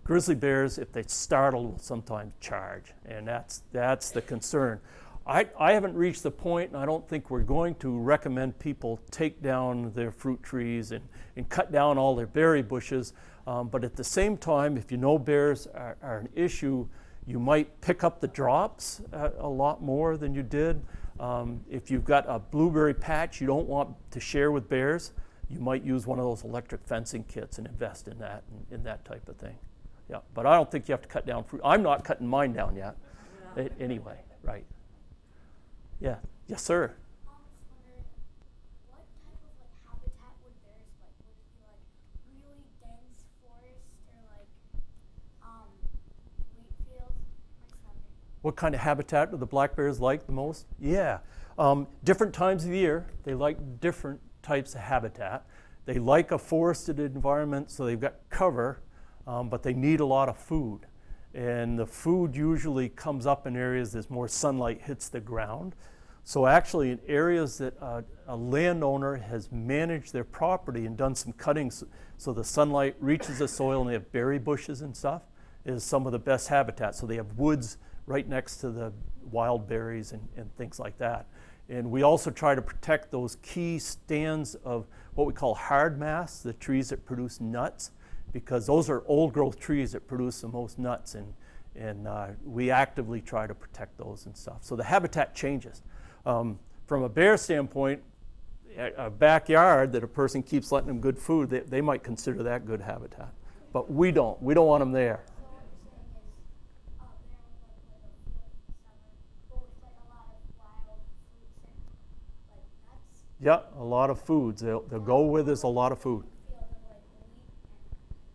Grizzly bears, if they're startled, will sometimes charge, and that's the concern. I haven't reached the point, and I don't think we're going to recommend people take down their fruit trees and cut down all their berry bushes, but at the same time, if you know bears are an issue, you might pick up the drops a lot more than you did. If you've got a blueberry patch you don't want to share with bears, you might use one of those electric fencing kits and invest in that type of thing. Yeah, but I don't think you have to cut down fruit. I'm not cutting mine down yet. Anyway, right. Yeah. Yes, sir. I was wondering, what type of habitat would bears like? Would it be really dense forest or wheat fields or something? What kind of habitat do the black bears like the most? Yeah. Different times of the year, they like different types of habitat. They like a forested environment, so they've got cover, but they need a lot of food. And the food usually comes up in areas as more sunlight hits the ground. So actually in areas that a landowner has managed their property and done some cuttings so the sunlight reaches the soil and they have berry bushes and stuff, is some of the best habitat. So they have woods right next to the wild berries and things like that. And we also try to protect those key stands of what we call hard mass, the trees that produce nuts, because those are old growth trees that produce the most nuts, and we actively try to protect those and stuff. So the habitat changes. From a bear standpoint, a backyard that a person keeps letting them good food, they might consider that good habitat. But we don't want them there. So what you're saying is, there was a field in the summer, but with a lot of wild fruits and nuts? Yeah, a lot of foods. They'll go where there's a lot of food. Field of wheat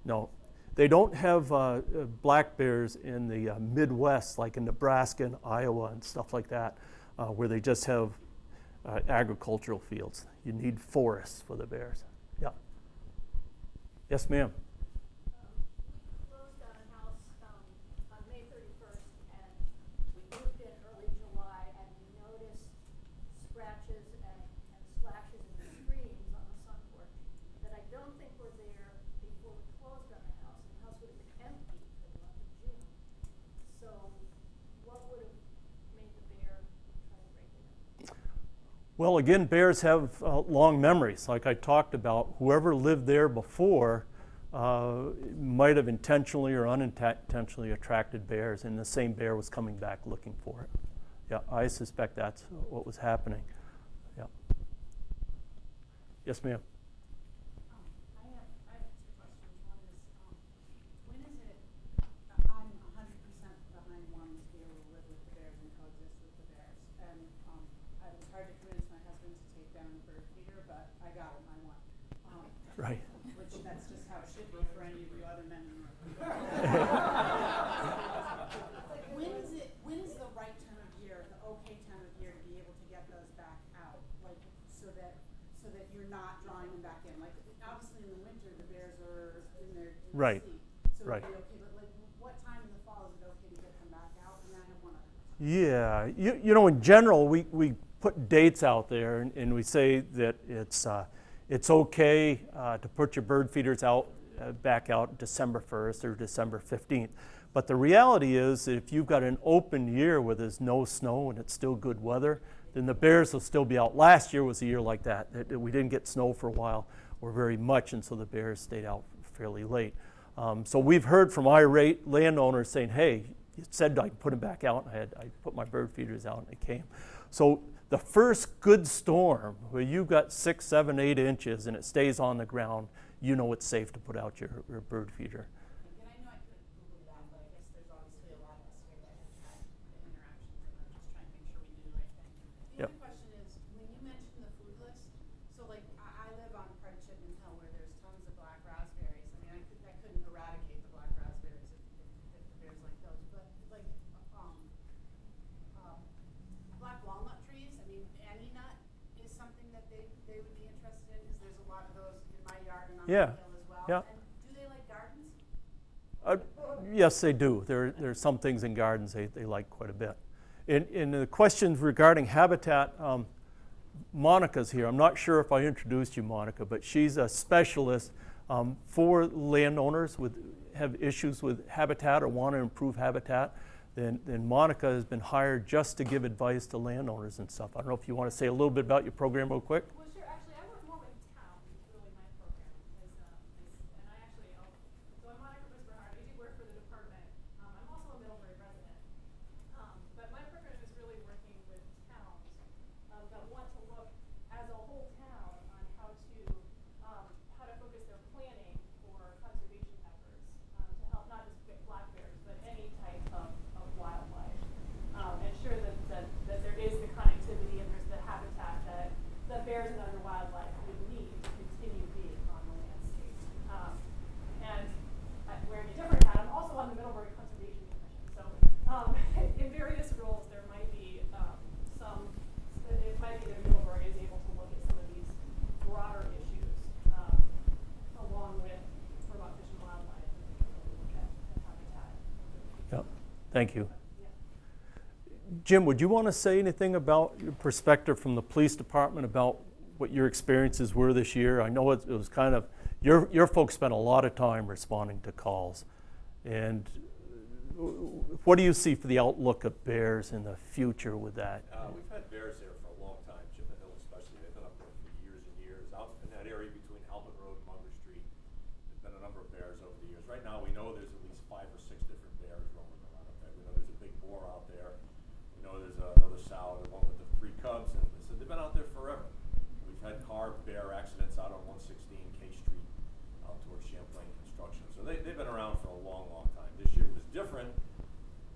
No, they don't have black bears in the Midwest, like in Nebraska and Iowa and stuff like that, where they just have agricultural fields. You need forests for the bears. Yeah. Yes, ma'am. We closed on a house on May 31st, and we moved in early July, and we noticed scratches and slashes in the screens on the sun porch that I don't think were there before we closed on the house. And the house would have been empty for the month of June. So what would have made the bear try to break it in? Well, again, bears have long memories. Like I talked about, whoever lived there before might have intentionally or unintentionally attracted bears, and the same bear was coming back looking for it. Yeah, I suspect that's what was happening. Yeah. Yes, ma'am. I have two questions. One is, when is it, I'm 100% behind wanting to be able to live with the bears and coexist with the bears. And it was hard to convince my husband to take down the bird feeder, but I got him, I won. Right. Which that's just how it should be for any of you other men in the room. When is the right time of year, the okay time of year to be able to get those back out? So that you're not drawing them back in. Like obviously in the winter the bears are in their Right. sleep. So Right. it'd be okay, but what time in the fall is it okay to get them back out? And then I have one other question. Yeah, you know, in general, we put dates out there, and we say that it's okay to put your bird feeders out back out December 1st or December 15th. But the reality is that if you've got an open year where there's no snow and it's still good weather, then the bears will still be out. Last year was a year like that we didn't get snow for a while or very much, and so the bears stayed out fairly late. So we've heard from irate landowners saying, hey, you said I could put them back out, and I put my bird feeders out, and they came. So the first good storm where you've got 6, 7, 8 inches and it stays on the ground, you know it's safe to put out your bird feeder. And I know I could have Googled that, but I guess there's obviously a lot of us here that have had the interactions, and I'm just trying to make sure we do the right thing. they would be interested in, because there's a lot of those in my yard and on Yeah, the hill as well. yeah. And do they like gardens? Yes, they do. There's some things in gardens they like quite a bit. In the questions regarding habitat, Monica's here. I'm not sure if I introduced you, Monica, but she's a specialist for landowners have issues with habitat or want to improve habitat. Then Monica has been hired just to give advice to landowners and stuff. I don't know if you want to say a little bit about your program real quick. Well, sure. Actually, I work more with town. Is really my program. And I actually, so I'm Monica Bernard. I do work for the department. I'm also a Middlebury resident. But my program is really working with towns that want to look as a whole town on how to focus their planning for conservation efforts to help not just black bears, but any type of wildlife. Ensure that there is the connectivity and there's the habitat that bears and other wildlife would need to continue being on the landscape. Wearing a different hat, I'm also on the Middlebury Conservation Commission. So in various roles, there might be it might be that Middlebury is able to look at some of these broader issues along with Vermont Fish and Wildlife and look at habitat. Yeah, thank you. Yeah. Jim, would you want to say anything about your perspective from the police department about what your experiences were this year? I know it was kind of, your folks spent a lot of time responding to calls. And what do you see for the outlook of bears in the future with that? We've had bears there for a long time, Chip and Hill especially. They've been up there for years and years. Out in that area between Halbert Road and Munger Street, there's been a number of bears over the years. Right now, we know there's at least 5 or 6 different bears roaming around up there. We know there's a big boar out there. We know there's another sow, the one with the 3 cubs, and so they've been out there forever. We've had car bear accidents out on 116 K Street out towards Champlain Construction. So they've been around for a long, long time. This year was different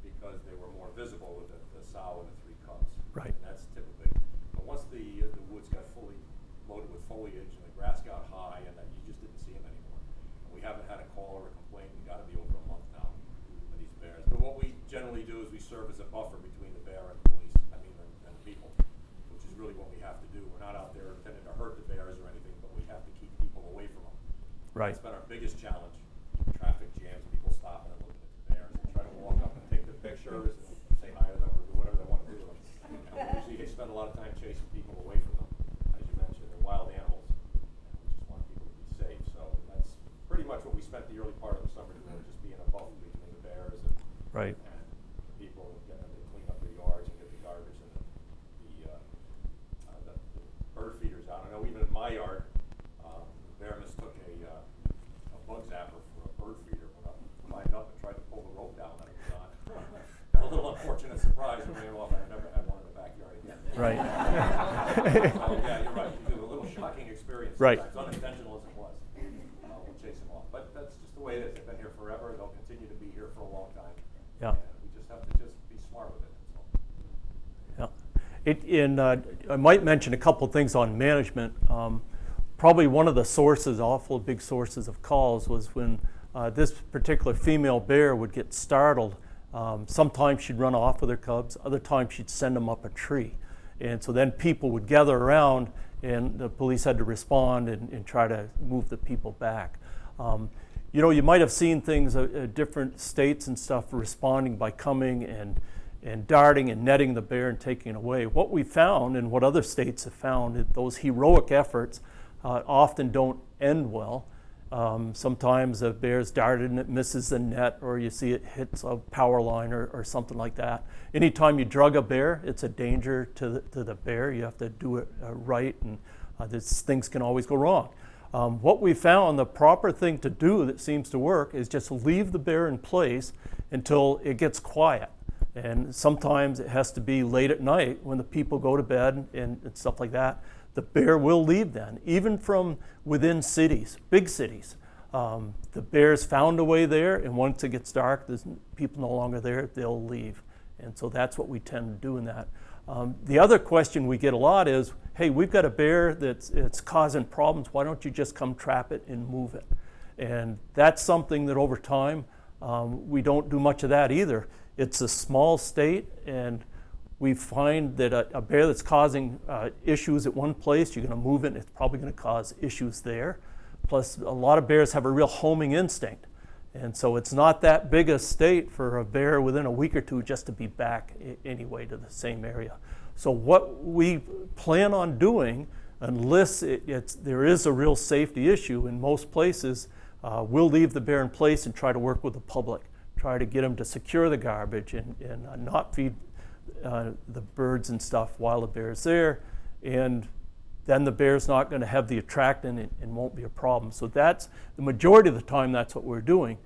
because they were more visible with the sow and the 3 cubs. Right. And that's typically, but once the woods got fully loaded with foliage and the grass got high, and you just didn't see them anymore. And we haven't had a call or a complaint. We got to be over a month now for these bears. But what we generally do is we serve as a buffer between the bear and the police. And the people, which is really what we have to do. We're not out there intending to hurt the bears or anything, but we have to keep people away from them. Right. That's been our biggest challenge. Traffic jams, people stopping and looking at the bears and try to walk up and take their pictures and say hi to them or do whatever they want to do to them. Usually they spend a lot of time chasing people away from them. As you mentioned, they're wild animals. And we just want people to be safe. So that's pretty much what we spent the early part of the summer doing, just being a buffer between the bears and Right. people, getting them to clean up their yards and get the garbage and the bird feeders out. I know even in my yard, the bear mistook a bug zapper for a bird feeder when I climbed up and tried to pull the rope down that it was on. A little unfortunate surprise and ran off, and I never had one in the backyard again. Right. So yeah, you're right. You do a little shocking experience. Right. Sometimes, unintentional as it was. We'll chase them off. But that's just the way it is. They've been here forever. They'll continue to be here for a long time. Yeah. And we just have to just be smart with it. So. Yeah. I might mention a couple things on management. Probably one of the sources, awful big sources of calls, was when this particular female bear would get startled. Sometimes she'd run off with her cubs, other times she'd send them up a tree. And so then people would gather around and the police had to respond and try to move the people back. You know, you might have seen things different states and stuff responding by coming and darting and netting the bear and taking it away. What we found and what other states have found is those heroic efforts often don't end well. Sometimes a bear's darted and it misses the net, or you see it hits a power line or something like that. Anytime you drug a bear, it's a danger to the bear. You have to do it right, and things can always go wrong. What we found, the proper thing to do that seems to work is just leave the bear in place until it gets quiet. And sometimes it has to be late at night when the people go to bed and stuff like that. The bear will leave then, even from within cities, big cities. The bear's found a way there, and once it gets dark, there's people no longer there, they'll leave. And so that's what we tend to do in that. The other question we get a lot is, hey, we've got a bear that's causing problems, why don't you just come trap it and move it? And that's something that over time, we don't do much of that either. It's a small state, and we find that a bear that's causing issues at one place, you're going to move it, and it's probably going to cause issues there. Plus, a lot of bears have a real homing instinct. And so it's not that big a state for a bear within a week or two just to be back anyway to the same area. So what we plan on doing, unless there is a real safety issue in most places, we'll leave the bear in place and try to work with the public, try to get them to secure the garbage and not feed the birds and stuff while the bear's there. And then the bear's not going to have the attractant and won't be a problem. So that's the majority of the time, that's what we're doing.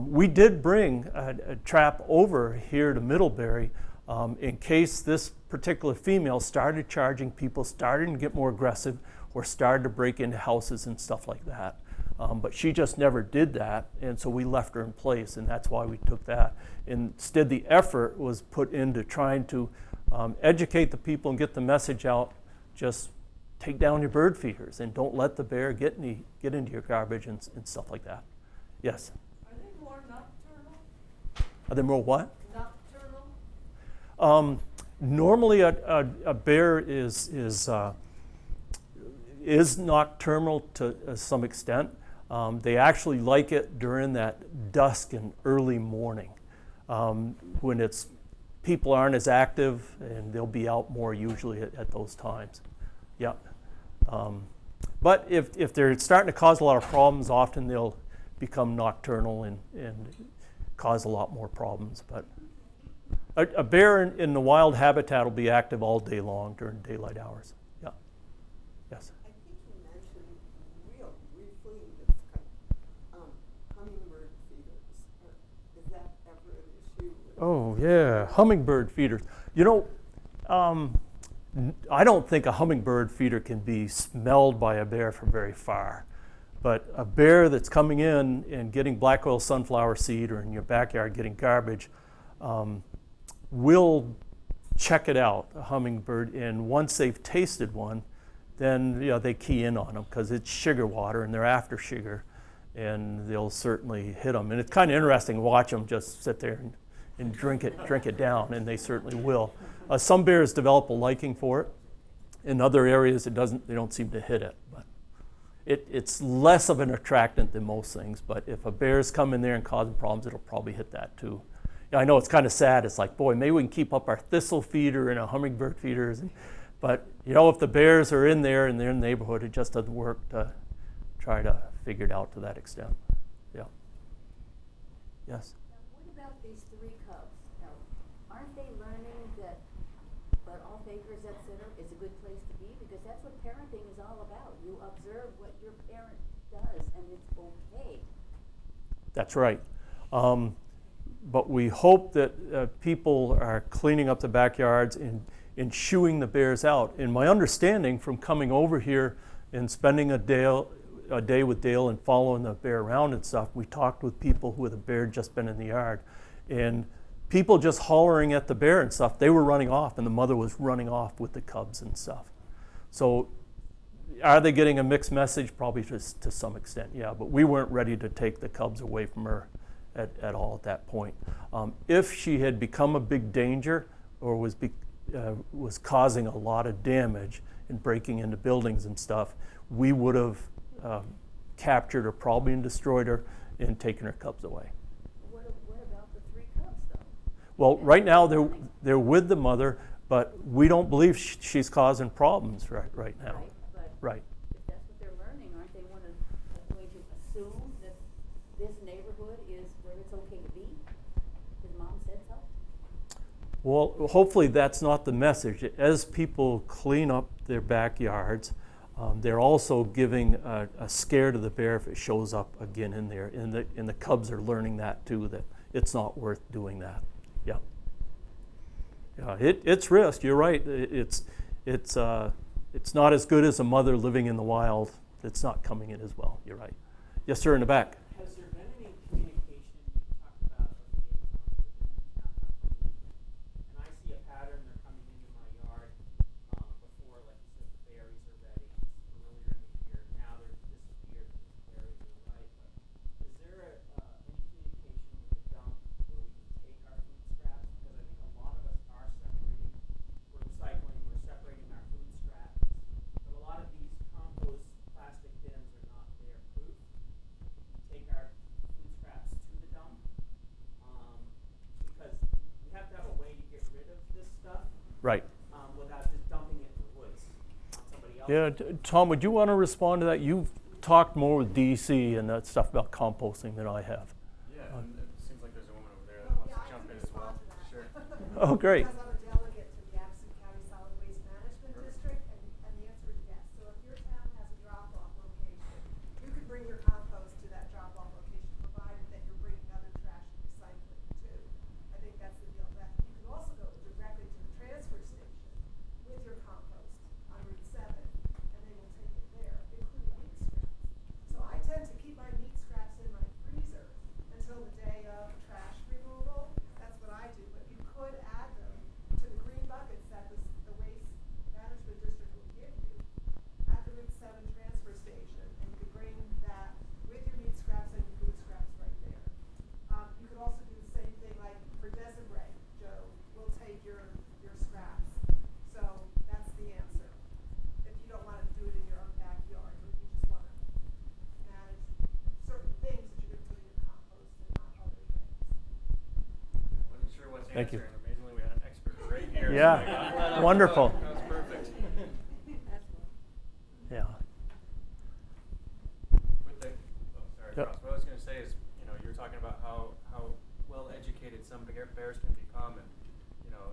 We did bring a trap over here to Middlebury in case this particular female started charging people, started to get more aggressive, or started to break into houses and stuff like that. But she just never did that, and so we left her in place, and that's why we took that. Instead, the effort was put into trying to educate the people and get the message out. Just take down your bird feeders and don't let the bear get into your garbage and stuff like that. Yes? Are they more nocturnal? Are there more what? Nocturnal? Normally, a bear is nocturnal to some extent. They actually like it during that dusk and early morning when people aren't as active, and they'll be out more usually at those times. Yeah. But if they're starting to cause a lot of problems, often they'll become nocturnal and cause a lot more problems. But a bear in the wild habitat will be active all day long during daylight hours. Yeah. Yes. I think you mentioned real briefly this hummingbird feeders. Is that ever an issue? Oh, yeah, hummingbird feeders. You know, I don't think a hummingbird feeder can be smelled by a bear from very far. But a bear that's coming in and getting black oil sunflower seed, or in your backyard getting garbage, will check it out, a hummingbird, and once they've tasted one, then they key in on them because it's sugar water and they're after sugar, and they'll certainly hit them. And it's kind of interesting to watch them just sit there and drink it down, and they certainly will. Some bears develop a liking for it. In other areas, they don't seem to hit it. But it's less of an attractant than most things. But if a bear's come in there and causing problems, it'll probably hit that too. I know it's kind of sad. It's like, boy, maybe we can keep up our thistle feeder and our hummingbird feeders. But if the bears are in there and they're in the neighborhood, it just doesn't work to try to figure it out to that extent. Yeah. Yes. Now, what about these 3 cubs? Now, aren't they learning that off acres, etc., is a good place to be? Because that's what parenting is all about. You observe what your parent does, and it's okay. That's right. But we hope that people are cleaning up the backyards and shooing the bears out. And my understanding from coming over here and spending a day with Dale and following the bear around and stuff, we talked with people who had a bear just been in the yard. And people just hollering at the bear and stuff, they were running off, and the mother was running off with the cubs and stuff. So are they getting a mixed message? Probably just to some extent, yeah. But we weren't ready to take the cubs away from her at all at that point. If she had become a big danger or was causing a lot of damage and breaking into buildings and stuff, we would have captured her probably and destroyed her and taken her cubs away. What about the 3 cubs, though? Well, right now they're with the mother, but we don't believe she's causing problems right now. Right, but Right. if that's what they're learning, aren't they going to assume that this neighborhood is where it's okay to be? Because Mom said so? Well, hopefully that's not the message. As people clean up their backyards, they're also giving a scare to the bear if it shows up again in there. And the cubs are learning that too, that it's not worth doing that. Yeah. Yeah, it's risk. You're right. It's not as good as a mother living in the wild that's not coming in as well. You're right. Yes, sir, in the back. Has there been any communication, you talked about a liaison with different townhouse, and I see a pattern, they're coming into my yard before, like you said, the berries are ready, earlier in the year, now they're disappeared, the berries are ripe, but is there any communication with the dump where we can take our food scraps? Because I think a lot of us are separating Right. without just dumping it in the woods on somebody else. Yeah, Tom, would you want to respond to that? You've talked more with DC and that stuff about composting than I have. Yeah, and it seems like there's a woman over there that wants to jump in as well. Sure. Oh, great. Because I'm a delegate to the Addison County Solid Waste Management District, and the answer is yes. So if your town has a drop-off location, you could bring your compost to that drop-off location, provided that you're bringing other trash and recycling too. I think that's the deal. That you can also go directly to the transfer station with your compost on Route 7, and they will take it there, including meat scraps. So I tend to keep my meat scraps in my freezer until the day of trash removal. That's what I do, but you could add them to the green buckets that the waste management district will give you at the Route 7 transfer station, and you could bring that with your meat scraps and your food scraps right there. You could also do the same thing like for Desiree, Joe, we'll take your scraps. So that's the answer. If you don't want to do it in your own backyard, or you just want to manage certain things that you're going to put in your compost and not other things. Wasn't sure what to Thank you. answer, and amazingly we had an expert right here. Yeah, so I got that off wonderful. the hook. That was perfect. Yeah. With the, sorry, Yep. Ross, what I was going to say is, you're talking about how well educated some bears can become, and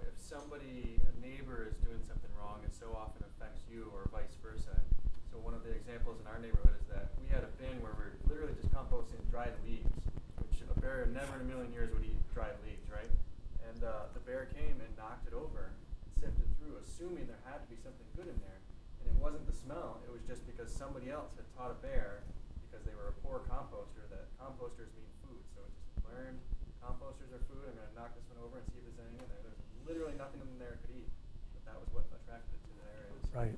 if somebody, a neighbor, is doing something wrong, it so often affects you, or vice versa. So one of the examples in our neighborhood is that we had a bin where we're literally just composting dried leaves, which a bear never in a million years would eat dried leaves, right? And the bear came and knocked it over, and sifted through, assuming there had to be something good in there. And it wasn't the smell, it was just because somebody else had taught a bear, because they were a poor composter, that composters mean food. So it just learned composters are food. I'm going to knock this one over and see if there's anything in there. There's literally nothing in there it could eat. But that was what attracted it to the area. Right.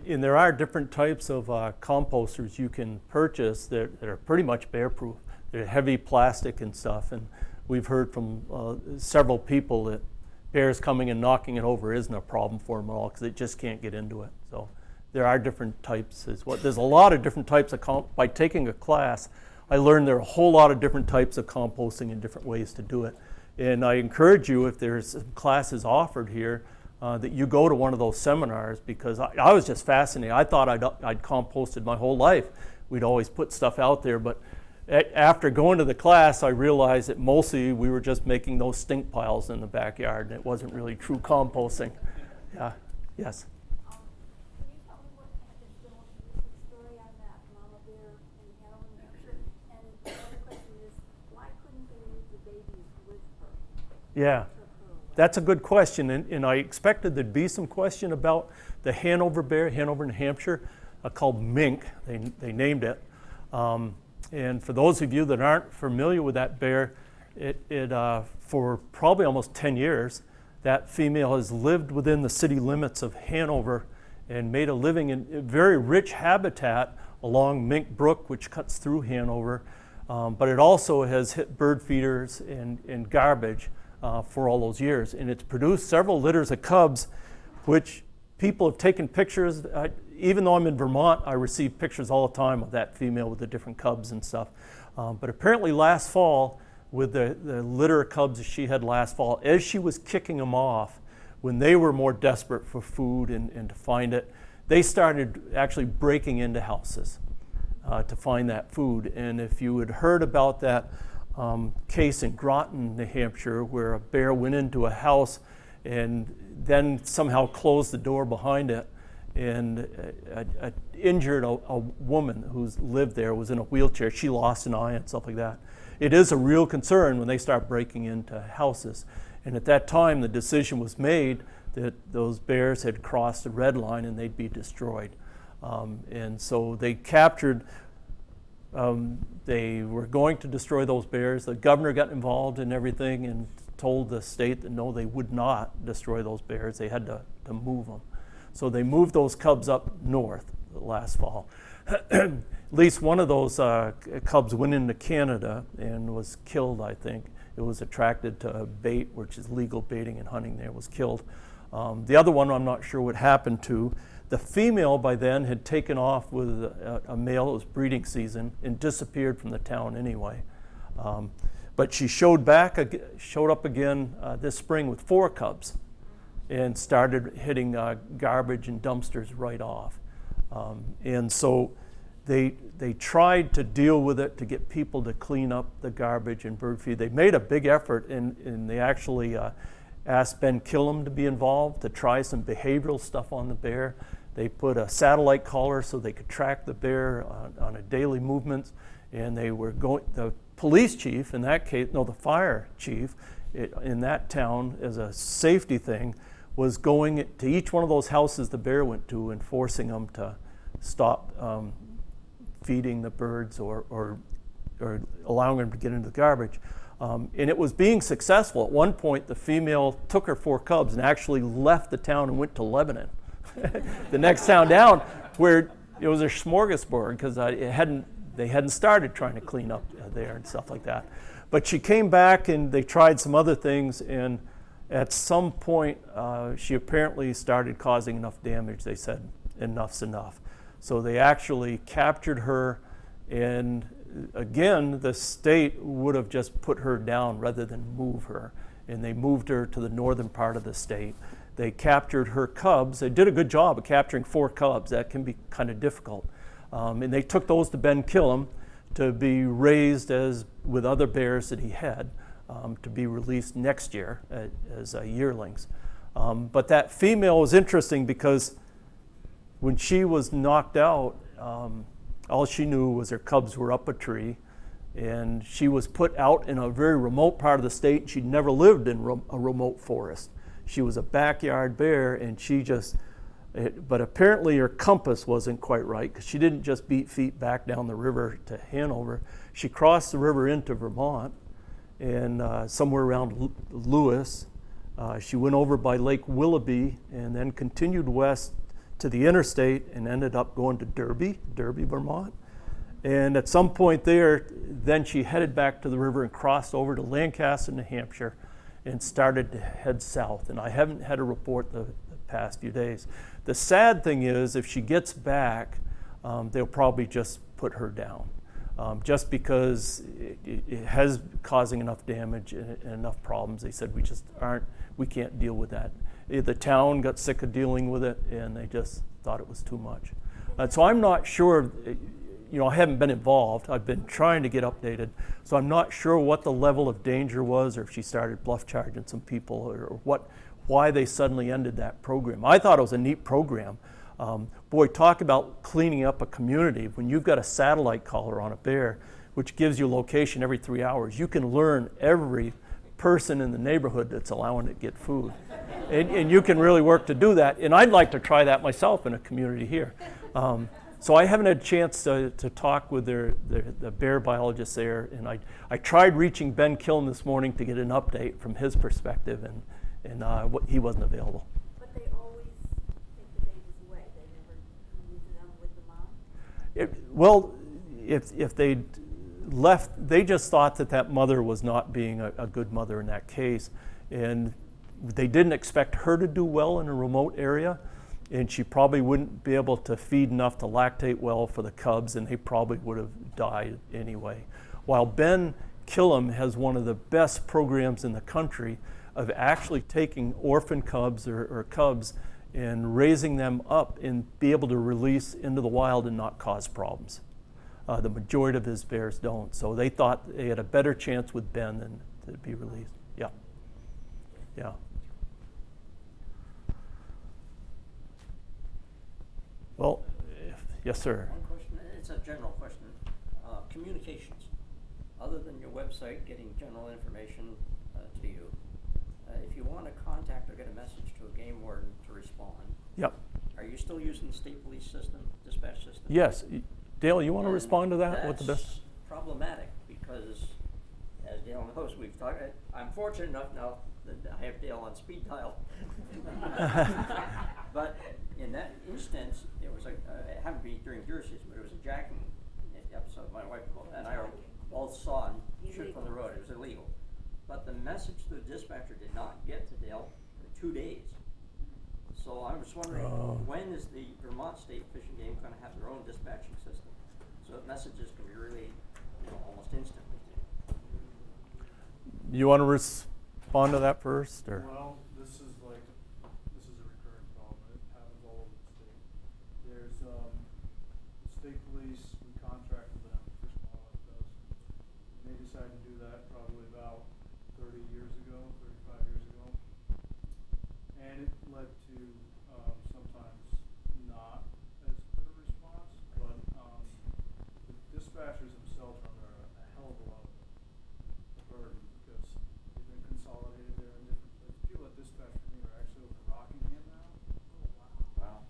And there are different types of composters you can purchase that are pretty much bear-proof. They're heavy plastic and stuff, and we've heard from several people that bears coming and knocking it over isn't a problem for them at all because they just can't get into it. So there are different types. There's a lot of different types of by taking a class, I learned there are a whole lot of different types of composting and different ways to do it. And I encourage you, if there's classes offered here, that you go to one of those seminars, because I was just fascinated. I thought I'd composted my whole life. We'd always put stuff out there, but after going to the class, I realized that mostly we were just making those stink piles in the backyard, and it wasn't really true composting. Yeah. Yes. Can you tell me what happened, Bill, in the recent story on that mama bear in Hanover, New Hampshire? And the other question is, why couldn't they leave the babies with her? Yeah. That's a good question, and I expected there'd be some question about the Hanover Bear, Hanover, New Hampshire, called mink. They named it. And for those of you that aren't familiar with that bear, for probably almost 10 years, that female has lived within the city limits of Hanover and made a living in a very rich habitat along Mink Brook, which cuts through Hanover. But it also has hit bird feeders and garbage for all those years. And it's produced several litters of cubs, which people have taken pictures. Even though I'm in Vermont, I receive pictures all the time of that female with the different cubs and stuff. But apparently last fall, with the litter of cubs that she had last fall, as she was kicking them off, when they were more desperate for food and to find it, they started actually breaking into houses to find that food. And if you had heard about that case in Groton, New Hampshire, where a bear went into a house and then somehow closed the door behind it, and injured a woman who's lived there, was in a wheelchair. She lost an eye and stuff like that. It is a real concern when they start breaking into houses. And at that time, the decision was made that those bears had crossed the red line and they'd be destroyed. And so they captured, they were going to destroy those bears. The governor got involved in everything and told the state that no, they would not destroy those bears. They had to move them. So they moved those cubs up north last fall. At least one of those cubs went into Canada and was killed, I think. It was attracted to bait, which is legal baiting and hunting there, was killed. The other one I'm not sure what happened to. The female by then had taken off with a male. It was breeding season and disappeared from the town anyway. But she showed up again this spring with 4 cubs, and started hitting garbage and dumpsters right off. And so they tried to deal with it to get people to clean up the garbage and bird feed. They made a big effort, and they actually asked Ben Killam to be involved to try some behavioral stuff on the bear. They put a satellite collar so they could track the bear on a daily movements, and they were going. The police chief, in that case, no, the fire chief in that town, as a safety thing, was going to each one of those houses the bear went to and forcing them to stop feeding the birds or allowing them to get into the garbage. And it was being successful. At one point, the female took her 4 cubs and actually left the town and went to Lebanon, the next town down, where it was a smorgasbord because they hadn't started trying to clean up there and stuff like that. But she came back and they tried some other things, and at some point she apparently started causing enough damage. They said enough's enough. So they actually captured her, and again, the state would have just put her down rather than move her, and they moved her to the northern part of the state. They captured her cubs. They did a good job of capturing 4 cubs. That can be kind of difficult. And they took those to Ben Killam to be raised as with other bears that he had, to be released next year as yearlings. But that female was interesting because when she was knocked out, all she knew was her cubs were up a tree, and she was put out in a very remote part of the state. She'd never lived in a remote forest. She was a backyard bear, and but apparently her compass wasn't quite right, because she didn't just beat feet back down the river to Hanover. She crossed the river into Vermont, and somewhere around Lewis. She went over by Lake Willoughby and then continued west to the interstate and ended up going to Derby, Vermont. And at some point there, then she headed back to the river and crossed over to Lancaster, New Hampshire, and started to head south. And I haven't had a report the past few days. The sad thing is, if she gets back, they'll probably just put her down, just because it has causing enough damage and enough problems. They said we can't deal with that. The town got sick of dealing with it, and they just thought it was too much. So I'm not sure, I haven't been involved. I've been trying to get updated, so I'm not sure what the level of danger was, or if she started bluff charging some people, or why they suddenly ended that program. I thought it was a neat program. Boy, talk about cleaning up a community. When you've got a satellite collar on a bear, which gives you location every 3 hours, you can learn every person in the neighborhood that's allowing it to get food. And you can really work to do that. And I'd like to try that myself in a community here. So I haven't had a chance to talk with the bear biologist there. And I tried reaching Ben Killam this morning to get an update from his perspective, and he wasn't available. But they always take the babies away. They never leave them with the mom? Well, if they left, they just thought that mother was not being a good mother in that case. And they didn't expect her to do well in a remote area, and she probably wouldn't be able to feed enough to lactate well for the cubs, and they probably would have died anyway. While Ben Killam has one of the best programs in the country of actually taking orphan cubs or cubs and raising them up and be able to release into the wild and not cause problems. The majority of his bears don't. So they thought they had a better chance with Ben than to be released. Yeah. Yeah. Well, yes, sir. One question, it's a general question. Communications, other than your website getting general information to you, if you want to contact or get a message to a game warden to respond, Yep. are you still using the state police system, dispatch system? Yes. Dale, you want to And respond to that? What the best? That's problematic because, as Dale knows, we've talked. I'm fortunate enough now that I have Dale on speed dial. But in that instance, it was it happened to be during deer season, but it was a jacking episode. My wife and I both saw and shoot from the road. It was illegal. But the message to the dispatcher did not get to Dale for 2 days. So I was wondering, when is the Vermont State Fish and Game going to have their own dispatching system, so that messages can be really, almost instantly? You want to respond to that first, or? Well, this is a recurring problem. It happens all over the state. There's, the state police, we contract with them, Fish and Wildlife does. And they decided to do that probably about 30 years ago, 35 years ago. And it led to, sometimes not as good a response, but, the dispatchers themselves are under a hell of a lot of burden because they've been consolidated there in different places. People that dispatch for me are actually over in Rockingham now. Wow.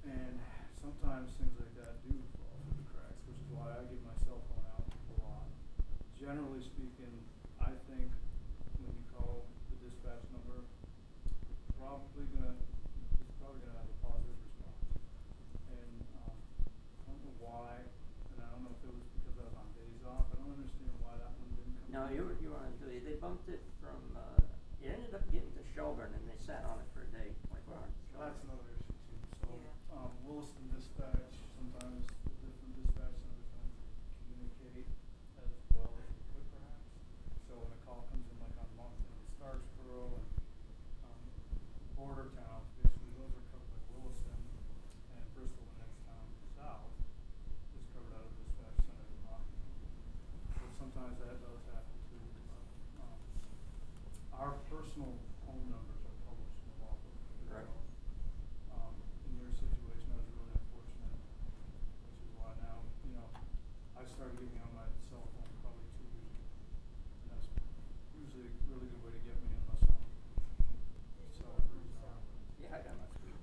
And sometimes things like that do fall through the cracks, which is why I give my cell phone out a lot. Generally speaking, I think when you call the dispatch number, it's probably gonna have a positive response. And I don't know why, and I don't know if it was because I was on days off. I don't understand why that one didn't come. No, through. you were on duty. They bumped it from, it ended up getting to Shelburne and they sat on it for a day, 24 hours. So that's another issue too. So, Williston dispatch, sometimes the different dispatch centers don't communicate as well as they could perhaps. So when a call comes in like on Moncton and Starksboro and, border towns, basically those are covered by Williston, and Bristol, the next town south, is covered out of the dispatch center in Rockingham. So sometimes that does happen too. Our personal phone numbers are published in the law book as Right. well. In your situation, that was really unfortunate, which is why now, I started giving out my cell phone probably 2 years ago. And that's usually a really good way to get me unless I'm selling for example. Yeah, I got my speed.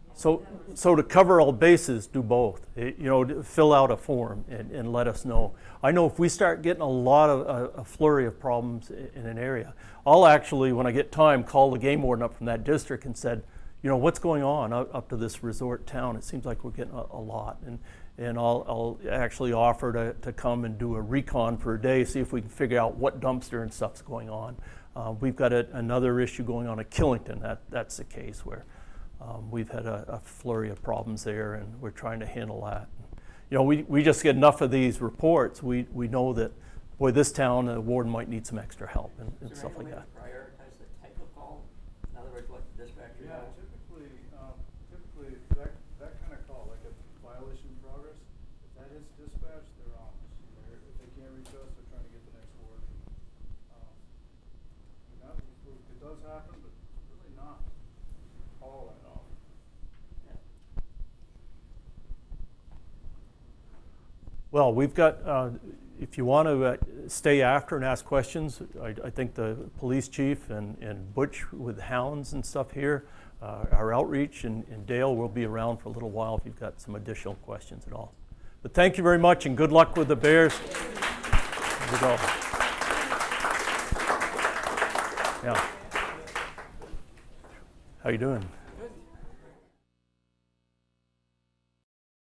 So to cover all bases, do both. Fill out a form and let us know. I know if we start getting a flurry of problems in an area, I'll actually, when I get time, call the game warden up from that district and said, what's going on up to this resort town? It seems like we're getting a lot. And I'll actually offer to come and do a recon for a day, see if we can figure out what dumpster and stuff's going on. We've got another issue going on at Killington. That's the case where we've had a flurry of problems there, and we're trying to handle that. We just get enough of these reports. We know that, boy, this town, the warden might need some extra help and Is stuff there like any way that. to prioritize the type of call? In other words, what the dispatcher Yeah, knows? typically that kind of call, like a violation in progress, if that hits dispatch, they're on us. If they can't reach us, they're trying to get the next warden. It does happen, but it's really not all that often. Yeah. Well, we've got, if you want to stay after and ask questions, I think the police chief and Butch with hounds and stuff here, our outreach, and Dale will be around for a little while if you've got some additional questions at all. But thank you very much, and good luck with the Bears. Here we go. Yeah. How you doing?